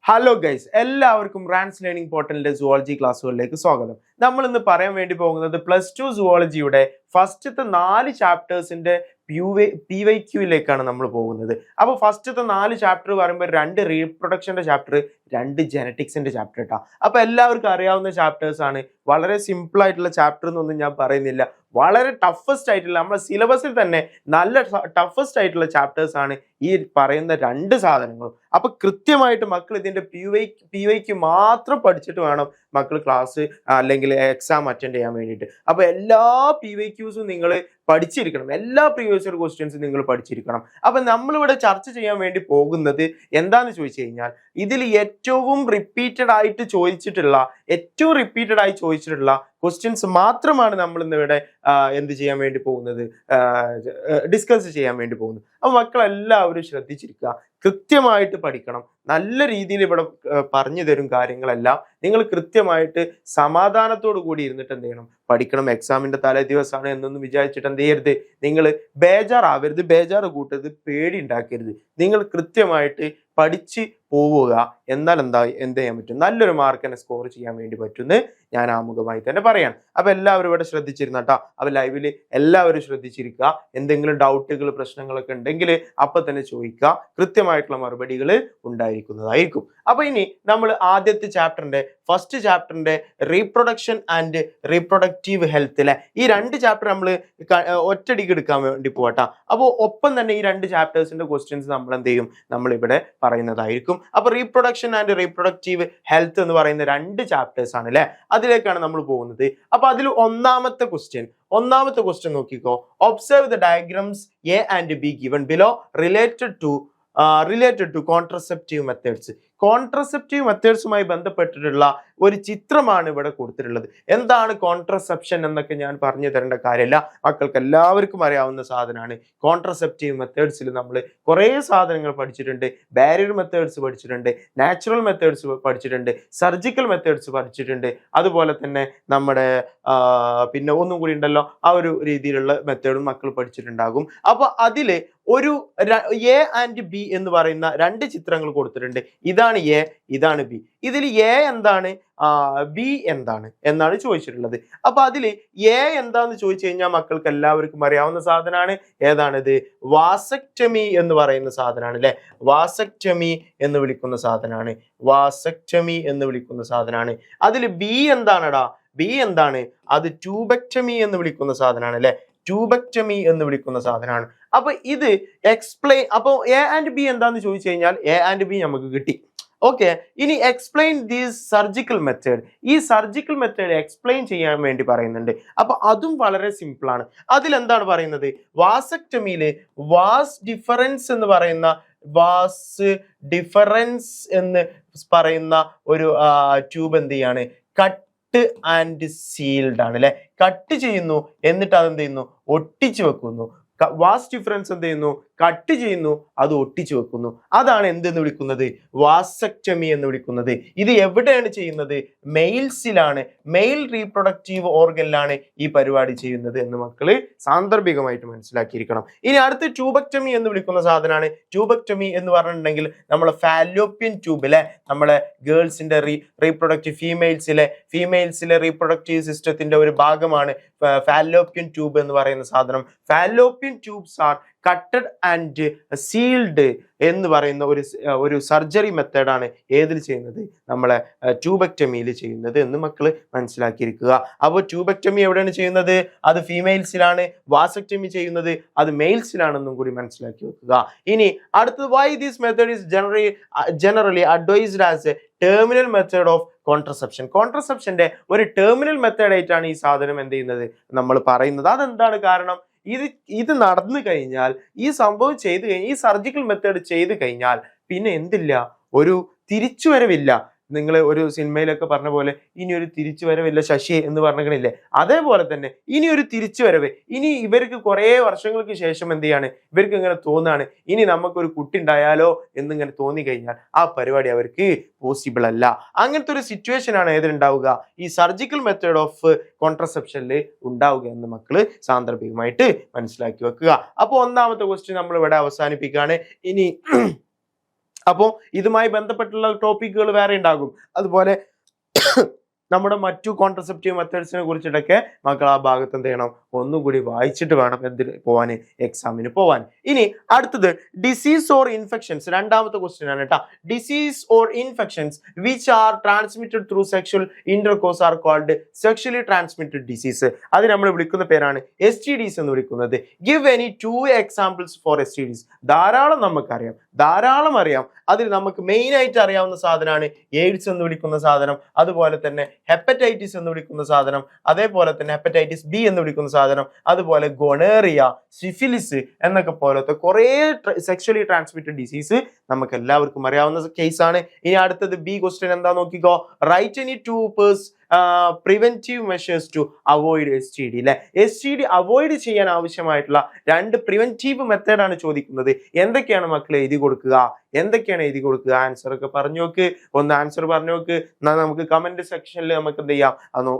Hello guys, എല്ലാവർക്കും റാൻസ് learning പോർട്ടലിന്റെ zoology ക്ലാസ്സുകളിലേക്ക് സ്വാഗതം. നമ്മൾ ഇന്ന് പറയാൻ വേണ്ടി പോകുന്നത് +2 സുവോളജിയുടെ ഫസ്റ്റത്തെ 4 ചാപ്റ്റേഴ്സിന്റെ PYQയിലേക്കാണ് നമ്മൾ പോകുന്നത്. അപ്പോൾ ഫസ്റ്റത്തെ 4 ചാപ്റ്റർ പറയുമ്പോൾ 2 റീപ്രൊഡക്ഷന്റെ ചാപ്റ്റർ, 2 ജെനറ്റിക്സിന്റെ ചാപ്റ്റർ കേട്ടോ. അപ്പോൾ എല്ലാവർക്കും അറിയാവുന്ന ചാപ്റ്റേഴ്സ് ആണ്. വളരെ സിമ്പിൾ ആയിട്ടുള്ള ചാപ്റ്റർ എന്നൊന്നും ഞാൻ പറയുന്നില്ല. വളരെ ടഫസ്റ്റ് ആയിട്ടുള്ള നമ്മുടെ സിലബസിൽ തന്നെ നല്ല ടഫസ്റ്റ് ആയിട്ടുള്ള ചാപ്റ്റേഴ്സ് ആണ് ഈ പറയുന്ന 2 സാധനങ്ങളും. അപ്പൊ കൃത്യമായിട്ട് മക്കൾ ഇതിന്റെ PYQ മാത്രം പഠിച്ചിട്ട് വേണം മക്കൾ ക്ലാസ് അല്ലെങ്കിൽ എക്സാം അറ്റൻഡ് ചെയ്യാൻ വേണ്ടിയിട്ട്. അപ്പൊ എല്ലാ PYQസും നിങ്ങൾ പഠിച്ചിരിക്കണം, എല്ലാ പ്രീവിയസ് ഇയർ ക്വസ്റ്റ്യൻസും നിങ്ങൾ പഠിച്ചിരിക്കണം. അപ്പൊ നമ്മളിവിടെ ചർച്ച ചെയ്യാൻ വേണ്ടി പോകുന്നത് എന്താന്ന് ചോദിച്ചു കഴിഞ്ഞാൽ, ഇതിൽ ഏറ്റവും റിപ്പീറ്റഡ് ആയി ചോദിച്ചിട്ടുള്ള ക്വസ്റ്റ്യൻസ് മാത്രമാണ് നമ്മൾ ഇന്നിവിടെ എന്ത് ചെയ്യാൻ വേണ്ടി പോകുന്നത്, ഡിസ്കസ് ചെയ്യാൻ വേണ്ടി പോകുന്നത്. അപ്പൊ മക്കളെല്ലാവരും ശ്രദ്ധിച്ചിരിക്കുക, കൃത്യമായിട്ട് പഠിക്കണം. നല്ല രീതിയിൽ ഇവിടെ പറഞ്ഞു തരും കാര്യങ്ങളെല്ലാം. നിങ്ങൾ കൃത്യമായിട്ട് സമാധാനത്തോടു കൂടി ഇരുന്നിട്ട് എന്ത് ചെയ്യണം, പഠിക്കണം. എക്സാമിന്റെ തലേ ദിവസമാണ് എന്നൊന്നും വിചാരിച്ചിട്ട് എന്ത് ചെയ്യരുത്, നിങ്ങൾ ബേജാറാവരുത്, ബേജാറ് കൂട്ടരുത്, പേടി ഉണ്ടാക്കരുത്. നിങ്ങൾ കൃത്യമായിട്ട് പഠിച്ച് പോവുക. എന്നാൽ എന്ത് ചെയ്യാൻ പറ്റും, നല്ലൊരു മാർക്ക് തന്നെ സ്കോർ ചെയ്യാൻ വേണ്ടി പറ്റുമെന്ന് ഞാൻ ആമുഖമായി തന്നെ പറയാം. അപ്പൊ എല്ലാവരും ഇവിടെ ശ്രദ്ധിച്ചിരുന്ന കേട്ടോ. അപ്പൊ ലൈവില് എല്ലാവരും ശ്രദ്ധിച്ചിരിക്കുക. എന്തെങ്കിലും ഡൗട്ടുകൾ പ്രശ്നങ്ങളൊക്കെ ഉണ്ടെങ്കിൽ അപ്പൊ തന്നെ ചോദിക്കുക, കൃത്യമായിട്ടുള്ള മറുപടികൾ ഉണ്ടായിരിക്കുന്നതായിരിക്കും. അപ്പൊ ഇനി നമ്മൾ ആദ്യത്തെ ചാപ്റ്ററിന്റെ ഫസ്റ്റ് ചാപ്റ്ററിന്റെ റീപ്രൊഡക്ഷൻ ആൻഡ് റീപ്രൊഡക്റ്റീവ് ഹെൽത്തിലെ ഈ 2 ചാപ്റ്റർ നമ്മൾ ഒറ്റടിക്ക് എടുക്കാൻ വേണ്ടി പോകട്ടാ. അപ്പോൾ ഒപ്പം തന്നെ ഈ 2 ചാപ്റ്റേഴ്സിന്റെ ക്വസ്റ്റ്യൻസ് നമ്മൾ എന്ത് ചെയ്യും, നമ്മൾ ഇവിടെ പറയുന്നതായിരിക്കും. അപ്പൊ റീപ്രൊഡക്ഷൻ ആൻഡ് റീപ്രൊഡക്റ്റീവ് ഹെൽത്ത് എന്ന് പറയുന്ന 2 ചാപ്റ്റേഴ്സ് ആണ് അല്ലെ, അതിലേക്കാണ് നമ്മൾ പോകുന്നത്. അപ്പൊ അതിൽ ഒന്നാമത്തെ ക്വസ്റ്റ്യൻ നോക്കിക്കോ. Observe the diagrams A and B given below related to contraceptive methods. Contraceptive മെത്തേഡ്സുമായി ബന്ധപ്പെട്ടിട്ടുള്ള ഒരു ചിത്രമാണ് ഇവിടെ കൊടുത്തിട്ടുള്ളത്. എന്താണ് കോൺട്രസെപ്ഷൻ എന്നൊക്കെ ഞാൻ പറഞ്ഞു തരേണ്ട കാര്യമില്ല, മക്കൾക്ക് എല്ലാവർക്കും അറിയാവുന്ന സാധനമാണ്. കോൺട്രസെപ്റ്റീവ് മെത്തേഡ്സിൽ നമ്മൾ കുറേ സാധനങ്ങൾ പഠിച്ചിട്ടുണ്ട്. ബാരിയർ മെത്തേഡ്സ് പഠിച്ചിട്ടുണ്ട്, നാച്ചുറൽ മെത്തേഡ്സ് പഠിച്ചിട്ടുണ്ട്, സർജിക്കൽ മെത്തേഡ്സ് പഠിച്ചിട്ടുണ്ട്. അതുപോലെ തന്നെ നമ്മുടെ പിന്നെ ഒന്നും കൂടി ഉണ്ടല്ലോ, ആ ഒരു രീതിയിലുള്ള മെത്തേഡും മക്കൾ പഠിച്ചിട്ടുണ്ടാകും. അപ്പൊ അതില് ഒരു എ ആൻഡ് ബി എന്ന് പറയുന്ന 2 ചിത്രങ്ങൾ കൊടുത്തിട്ടുണ്ട്. ഇതാണ് എ, ഇതാണ് ബി. ഇതിൽ എ എന്താണ്, ബി എന്താണ് എന്നാണ് ചോദിച്ചിട്ടുള്ളത്. അപ്പൊ അതിൽ എ എന്താന്ന് ചോദിച്ചു കഴിഞ്ഞാൽ മക്കൾക്ക് എല്ലാവർക്കും അറിയാവുന്ന സാധനമാണ്. ഏതാണിത്? വാസക്ടമി എന്ന് പറയുന്ന സാധനമാണ് അല്ലെ. വാസക്ടമി എന്ന് വിളിക്കുന്ന സാധനമാണ്. അതിൽ ബി എന്താണടാ, ബി എന്താണ്? അത് ട്യൂബക്ടമി എന്ന് വിളിക്കുന്ന സാധനമാണ് അല്ലെ. ട്യൂബക്ടമി എന്ന് വിളിക്കുന്ന സാധനമാണ്. അപ്പൊ ഇത് എക്സ്പ്ലെയിൻ, അപ്പൊ എ ആൻഡ് ബി എന്താന്ന് ചോദിച്ചു കഴിഞ്ഞാൽ എ ആൻഡ് ബി നമുക്ക് കിട്ടി. ഓക്കെ, ഇനി എക്സ്പ്ലെയിൻ ദീസ് സർജിക്കൽ മെത്തേഡ്. ഈ സർജിക്കൽ മെത്തേഡ് എക്സ്പ്ലെയിൻ ചെയ്യാൻ വേണ്ടി പറയുന്നുണ്ട്. അപ്പൊ അതും വളരെ സിമ്പിൾ ആണ്. അതിലെന്താണ് പറയുന്നത്, വാസക്ടമിയില് വാസ് ഡിഫറൻസ് എന്ന് പറയുന്ന ഒരു ട്യൂബ് എന്ത് ചെയ്യാണ്, കട്ട് ആൻഡ് സീൽഡ് ആണ് അല്ലെ. കട്ട് ചെയ്യുന്നു, എന്നിട്ട് അതെന്ത് ചെയ്യുന്നു, ഒട്ടിച്ചു വെക്കുന്നു. വാസ് ഡിഫറൻസ് എന്ത് ചെയ്യുന്നു, കട്ട് ചെയ്യുന്നു, അത് ഒട്ടിച്ചു വെക്കുന്നു. അതാണ് എന്തെന്ന് വിളിക്കുന്നത്, വാസക്ടമി എന്ന് വിളിക്കുന്നത്. ഇത് എവിടെയാണ് ചെയ്യുന്നത്, മെയിൽസിലാണ്, മെയിൽ റീപ്രൊഡക്റ്റീവ് ഓർഗനിലാണ് ഈ പരിപാടി ചെയ്യുന്നത് എന്ന് മക്കള് സാന്ദർഭികമായിട്ട് മനസ്സിലാക്കിയിരിക്കണം. ഇനി അടുത്ത് ട്യൂബക്ടമി എന്ന് വിളിക്കുന്ന സാധനമാണ്. ട്യൂബക്ടമി എന്ന് പറഞ്ഞിട്ടുണ്ടെങ്കിൽ നമ്മളെ ഫാലോപ്യൻ ട്യൂബ് അല്ലെ, നമ്മളെ ഗേൾസിന്റെ റീപ്രൊഡക്റ്റീവ് ഫീമെയിൽസിലെ റീപ്രൊഡക്റ്റീവ് സിസ്റ്റത്തിന്റെ ഒരു ഭാഗമാണ് ഫാലോപ്യൻ ട്യൂബ് എന്ന് പറയുന്ന സാധനം. Fallopian tubes are cutted and sealed എന്ന് പറയുന്ന ഒരു സർജറി മെത്തേഡാണ് ഏതിൽ ചെയ്യുന്നത്, നമ്മളെ ട്യൂബക്ടമിയിൽ ചെയ്യുന്നത് എന്ന് മക്കൾ മനസ്സിലാക്കിയിരിക്കുക. അപ്പോൾ ട്യൂബക്ടമി എവിടെയാണ് ചെയ്യുന്നത്, അത് ഫീമെയിൽസിലാണ്. വാസക്ടമി ചെയ്യുന്നത് അത് മെയിൽസിലാണെന്നും കൂടി മനസ്സിലാക്കി വെക്കുക. ഇനി അടുത്തത്, why this method is generally advised as a terminal method of contraception. കോൺട്രസെപ്ഷന്റെ ഒരു ടെർമിനൽ മെത്തേഡ് ആയിട്ടാണ് ഈ സാധനം എന്ത് ചെയ്യുന്നത്, നമ്മൾ പറയുന്നത്. അതെന്താണ് കാരണം, ഇത് നടന്നു കഴിഞ്ഞാൽ, ഈ സംഭവം ചെയ്തു കഴിഞ്ഞാൽ, ഈ സർജിക്കൽ മെത്തേഡ് ചെയ്തു കഴിഞ്ഞാൽ പിന്നെ എന്തില്ല, ഒരു തിരിച്ചുവരവില്ല. നിങ്ങൾ ഒരു സിനിമയിലൊക്കെ പറഞ്ഞ പോലെ ഇനി ഒരു തിരിച്ചുവരവില്ല ശശി എന്ന് പറഞ്ഞില്ലേ, അതേപോലെ തന്നെ ഇനി ഒരു തിരിച്ചുവരവ്. ഇനി ഇവർക്ക് കുറേ വർഷങ്ങൾക്ക് ശേഷം എന്ത് ചെയ്യാണ്, ഇവർക്ക് ഇങ്ങനെ തോന്നാണ്, ഇനി നമുക്കൊരു കുട്ടി ഉണ്ടായാലോ എന്നിങ്ങനെ തോന്നി കഴിഞ്ഞാൽ ആ പരിപാടി അവർക്ക് പോസിബിൾ അല്ല. അങ്ങനത്തെ ഒരു സിറ്റുവേഷൻ ആണ് ഏതിലുണ്ടാവുക, ഈ സർജിക്കൽ മെത്തേഡ് ഓഫ് കോൺട്രസെപ്ഷനിൽ ഉണ്ടാവുക എന്ന് മക്കള് സാന്ദർഭികമായിട്ട് മനസ്സിലാക്കി വെക്കുക. അപ്പോൾ ഒന്നാമത്തെ ക്വസ്റ്റ്യൻ നമ്മൾ ഇവിടെ അവസാനിപ്പിക്കുകയാണ്. ഇനി അപ്പോൾ ഇതുമായി ബന്ധപ്പെട്ടുള്ള ടോപ്പിക്കുകൾ വേറെ ഉണ്ടാകും. അതുപോലെ നമ്മുടെ മറ്റു കോൺട്രസെപ്റ്റീവ് മെത്തേഡ്സിനെ കുറിച്ചിട്ടൊക്കെ മക്കൾ ആ ഭാഗത്ത് എന്ത് ചെയ്യണം, ഒന്നും കൂടി വായിച്ചിട്ട് വേണം എന്തിന് പോവാൻ, എക്സാമിന് പോവാൻ. ഇനി അടുത്തത് ഡിസീസ് ഓർ ഇൻഫെക്ഷൻസ്, രണ്ടാമത്തെ ക്വസ്റ്റ്യൻ ആണ് കേട്ടോ. Disease or infections which are transmitted through sexual intercourse are called sexually transmitted disease. അത് നമ്മൾ വിളിക്കുന്ന പേരാണ് STDs എന്ന് വിളിക്കുന്നത്. Give any 2 examples for STDs. ധാരാളം നമുക്കറിയാം, ധാരാളം അറിയാം. അതിൽ നമുക്ക് മെയിൻ ആയിട്ട് അറിയാവുന്ന സാധനമാണ് എയ്ഡ്സ് എന്ന് വിളിക്കുന്ന സാധനം, അതുപോലെ തന്നെ ഹെപ്പറ്റൈറ്റിസ് എന്ന് വിളിക്കുന്ന സാധനം, അതേപോലെ തന്നെ ഹെപ്പറ്റൈറ്റിസ് B എന്ന് വിളിക്കുന്ന സാധനം, അതുപോലെ ഗൊണേറിയ, സിഫിലിസ് എന്നൊക്കെ പോലത്തെ കുറേ സെക്ഷലി ട്രാൻസ്മിറ്റഡ് ഡിസീസ് നമുക്ക് എല്ലാവർക്കും അറിയാവുന്ന കേസാണ്. ഇനി അടുത്തത് B ക്വസ്റ്റ്യൻ എന്താ നോക്കിക്കോ. Write any 2 preventive measures to avoid STD. അല്ലെ, STD അവോയ്ഡ് ചെയ്യാൻ ആവശ്യമായിട്ടുള്ള 2 പ്രിവെന്റീവ് മെത്തേഡാണ് ചോദിക്കുന്നത്. എന്തൊക്കെയാണ് മക്കളെ എഴുതി കൊടുക്കുക, എന്തൊക്കെയാണ് എഴുതി കൊടുക്കുക? ആൻസർ ഒക്കെ പറഞ്ഞു നോക്ക്, ഒന്ന് ആൻസർ പറഞ്ഞു നോക്ക്. എന്നാൽ നമുക്ക് കമന്റ് സെക്ഷനിൽ നമുക്ക് എന്ത് ചെയ്യാം,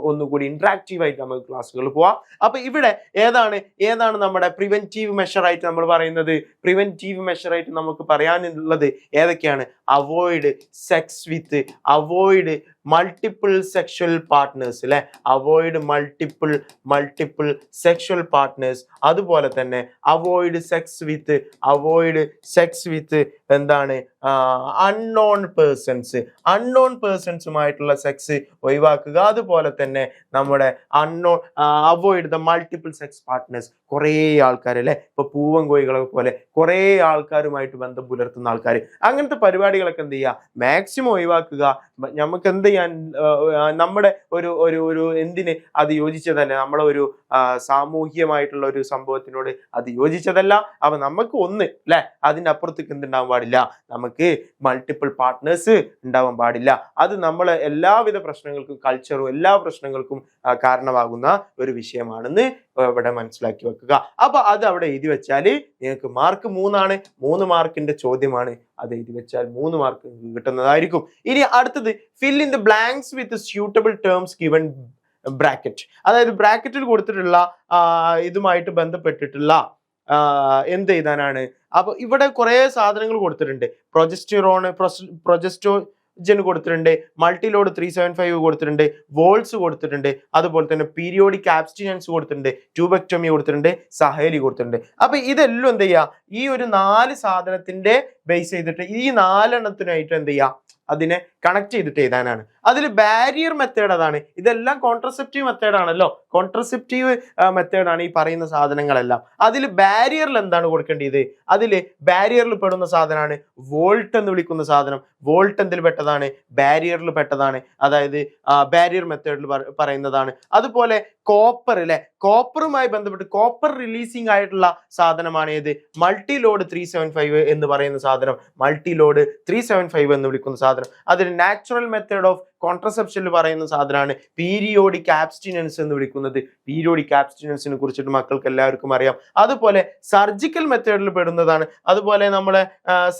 ഒന്നുകൂടി ഇന്ററാക്റ്റീവ് ആയിട്ട് നമുക്ക് ക്ലാസ്സുകൾ പോവാം. അപ്പൊ ഇവിടെ ഏതാണ് നമ്മുടെ പ്രിവെന്റീവ് മെഷർ ആയിട്ട് നമ്മൾ പറയുന്നത്? പ്രിവെന്റീവ് മെഷർ ആയിട്ട് നമുക്ക് പറയാനുള്ളത് ഏതൊക്കെയാണ്? Avoid sex with, avoid multiple sexual partners, അല്ലെ, അവോയ്ഡ് മൾട്ടിപ്പിൾ സെക്ഷൽ പാർട്ട്നേഴ്സ്. അതുപോലെ തന്നെ അവോയ്ഡ് സെക്സ് വിത്ത് എന്താണ്, അൺനോൺ പേഴ്സൺസുമായിട്ടുള്ള സെക്സ് ഒഴിവാക്കുക. അതുപോലെ തന്നെ നമ്മുടെ avoid the multiple sex partners. കുറേ ആൾക്കാർ, അല്ലെ, ഇപ്പൊ പൂവൻ കോഴികളെ പോലെ കുറേ ആൾക്കാരുമായിട്ട് ബന്ധം പുലർത്തുന്ന ആൾക്കാർ, അങ്ങനത്തെ പരിപാടികളൊക്കെ എന്ത് ചെയ്യുക, മാക്സിമം ഒഴിവാക്കുക. നമുക്ക് എന്ത് ചെയ്യാൻ, നമ്മുടെ ഒരു എന്തിന് അത് യോജിച്ചതല്ല, നമ്മളെ ഒരു സാമൂഹികമായിട്ടുള്ള ഒരു സംഭവത്തിനോട് അത് യോജിച്ചതല്ല. അപ്പൊ നമുക്ക് ഒന്ന്, അല്ലെ, അതിൻ്റെ അപ്പുറത്തേക്ക് എന്തുണ്ടാവാൻ പാടില്ല, നമുക്ക് മൾട്ടിപ്പിൾ പാർട്ട്നേഴ്സ് ഉണ്ടാവാൻ പാടില്ല. അത് നമ്മളെ എല്ലാവിധ പ്രശ്നങ്ങൾക്കും, കൾച്ചറും എല്ലാ പ്രശ്നങ്ങൾക്കും കാരണമാകുന്ന ഒരു വിഷയമാണെന്ന് ഇവിടെ മനസ്സിലാക്കി വെക്കുക. അപ്പൊ അത് അവിടെ എഴുതി വെച്ചാൽ നിങ്ങൾക്ക് മാർക്ക് 3 ആണ്, 3 മാർക്കിന്റെ ചോദ്യമാണ്. അത് എഴുതി വെച്ചാൽ 3 മാർക്ക് കിട്ടുന്നതായിരിക്കും. ഇനി അടുത്തത് fill in the blanks with suitable terms given bracket. അതായത് ബ്രാക്കറ്റിൽ കൊടുത്തിട്ടുള്ള ഇതുമായിട്ട് ബന്ധപ്പെട്ടിട്ടുള്ള എന്ത് എഴുതാനാണ്? അപ്പൊ ഇവിടെ കുറെ സാധനങ്ങൾ കൊടുത്തിട്ടുണ്ട്. പ്രൊജസ്റ്റോജൻ കൊടുത്തിട്ടുണ്ട്, മൾട്ടിലോഡ് 375 കൊടുത്തിട്ടുണ്ട്, വോൾസ് കൊടുത്തിട്ടുണ്ട്, അതുപോലെ തന്നെ പീരിയോഡിക് ആബ്സ്റ്റിനൻസ് കൊടുത്തിട്ടുണ്ട്, ട്യൂബെക്ടമി കൊടുത്തിട്ടുണ്ട്, സഹേലി കൊടുത്തിട്ടുണ്ട്. അപ്പൊ ഇതെല്ലാം എന്ത് ചെയ്യുക, ഈ ഒരു 4 സാധനത്തിന്റെ ബേസ് ചെയ്തിട്ട് ഈ 4 എണ്ണത്തിനായിട്ട് എന്ത് ചെയ്യുക, അതിനെ കണക്ട് ചെയ്തിട്ട് എഴുതാനാണ്. അതിൽ ബാരിയർ മെത്തേഡ് അതാണ്. ഇതെല്ലാം കോൺട്രസെപ്റ്റീവ് മെത്തേഡ് ആണല്ലോ, കോൺട്രസെപ്റ്റീവ് മെത്തേഡാണ് ഈ പറയുന്ന സാധനങ്ങളെല്ലാം. അതിൽ ബാരിയറിൽ എന്താണ് കൊടുക്കേണ്ടത്? അതിൽ ബാരിയറിൽ പെടുന്ന സാധനമാണ് വോൾട്ട് എന്ന് വിളിക്കുന്ന സാധനം. വോൾട്ട് എന്തിൽ പെട്ടതാണ്? ബാരിയറിൽ പെട്ടതാണ്. അതായത് ബാരിയർ മെത്തേഡിൽ പറയുന്നതാണ്. അതുപോലെ കോപ്പർ, അല്ലെ, കോപ്പറുമായി ബന്ധപ്പെട്ട് കോപ്പർ റിലീസിങ് ആയിട്ടുള്ള സാധനമാണ് ഏത്? മൾട്ടി ലോഡ് 375 എന്ന് പറയുന്ന സാധനം, മൾട്ടി ലോഡ് 375 എന്ന് വിളിക്കുന്ന സാധനം. അതിന് നാച്ചുറൽ മെത്തേഡ് ഓഫ് കോൺട്രസെപ്ഷനിൽ പറയുന്ന സാധനമാണ് പീരിയോഡിക് ആബ്സ്റ്റിനൻസ് എന്ന് വിളിക്കുന്നത്. പീരിയോഡിക് ആബ്സ്റ്റിനൻസിനെ കുറിച്ചിട്ട് മക്കൾക്ക് എല്ലാവർക്കും അറിയാം. അതുപോലെ സർജിക്കൽ മെത്തേഡിൽ പെടുന്നതാണ്. അതുപോലെ നമ്മളെ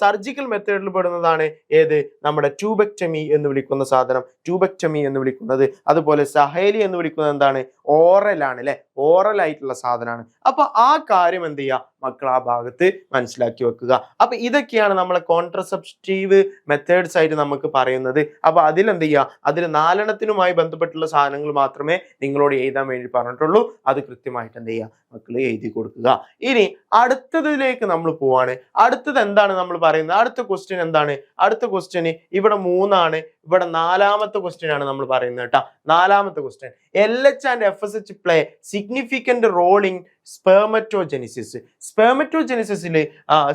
സർജിക്കൽ മെത്തേഡിൽ പെടുന്നതാണ് ഏത്? നമ്മുടെ ട്യൂബെക്ടമി എന്ന് വിളിക്കുന്ന സാധനം, ട്യൂബെക്ടമി എന്ന് വിളിക്കുന്നത്. അതുപോലെ സഹേലി എന്ന് വിളിക്കുന്നത് എന്താണ്? ഓറൽ ആണ്, അല്ലെ, ഓറൽ ആയിട്ടുള്ള സാധനമാണ്. അപ്പൊ ആ കാര്യം എന്ത് ചെയ്യുക മക്കൾ ആ ഭാഗത്ത് മനസ്സിലാക്കി വെക്കുക. അപ്പൊ ഇതൊക്കെയാണ് നമ്മളെ കോൺട്രസെപ്റ്റീവ് മെത്തേഡ്സ് ആയിട്ട് നമുക്ക് പറയുന്നത്. അപ്പൊ അതിലെന്ത് ചെയ്യുക, അതിൽ 4 എണ്ണത്തിനുമായി ബന്ധപ്പെട്ടുള്ള സാധനങ്ങൾ മാത്രമേ നിങ്ങളോട് എഴുതാൻ വേണ്ടി പറഞ്ഞിട്ടുള്ളൂ. അത് കൃത്യമായിട്ട് എന്ത് ചെയ്യുക മക്കൾ എഴുതി കൊടുക്കുക. ഇനി അടുത്തതിലേക്ക് നമ്മൾ പോവാണ്. അടുത്തത് എന്താണ് നമ്മൾ പറയുന്നത്? അടുത്ത ക്വസ്റ്റ്യൻ എന്താണ്? അടുത്ത ക്വസ്റ്റ്യൻ ഇവിടെ 3 ആണ്. ഇവിടെ 4ാമത്തെ ക്വസ്റ്റ്യൻ ആണ് നമ്മൾ പറയുന്നത് കേട്ടോ. 4ാമത്തെ question, LH and FSH play significant role in spermatogenesis. സ്പെർമറ്റോജെനിസിസിൽ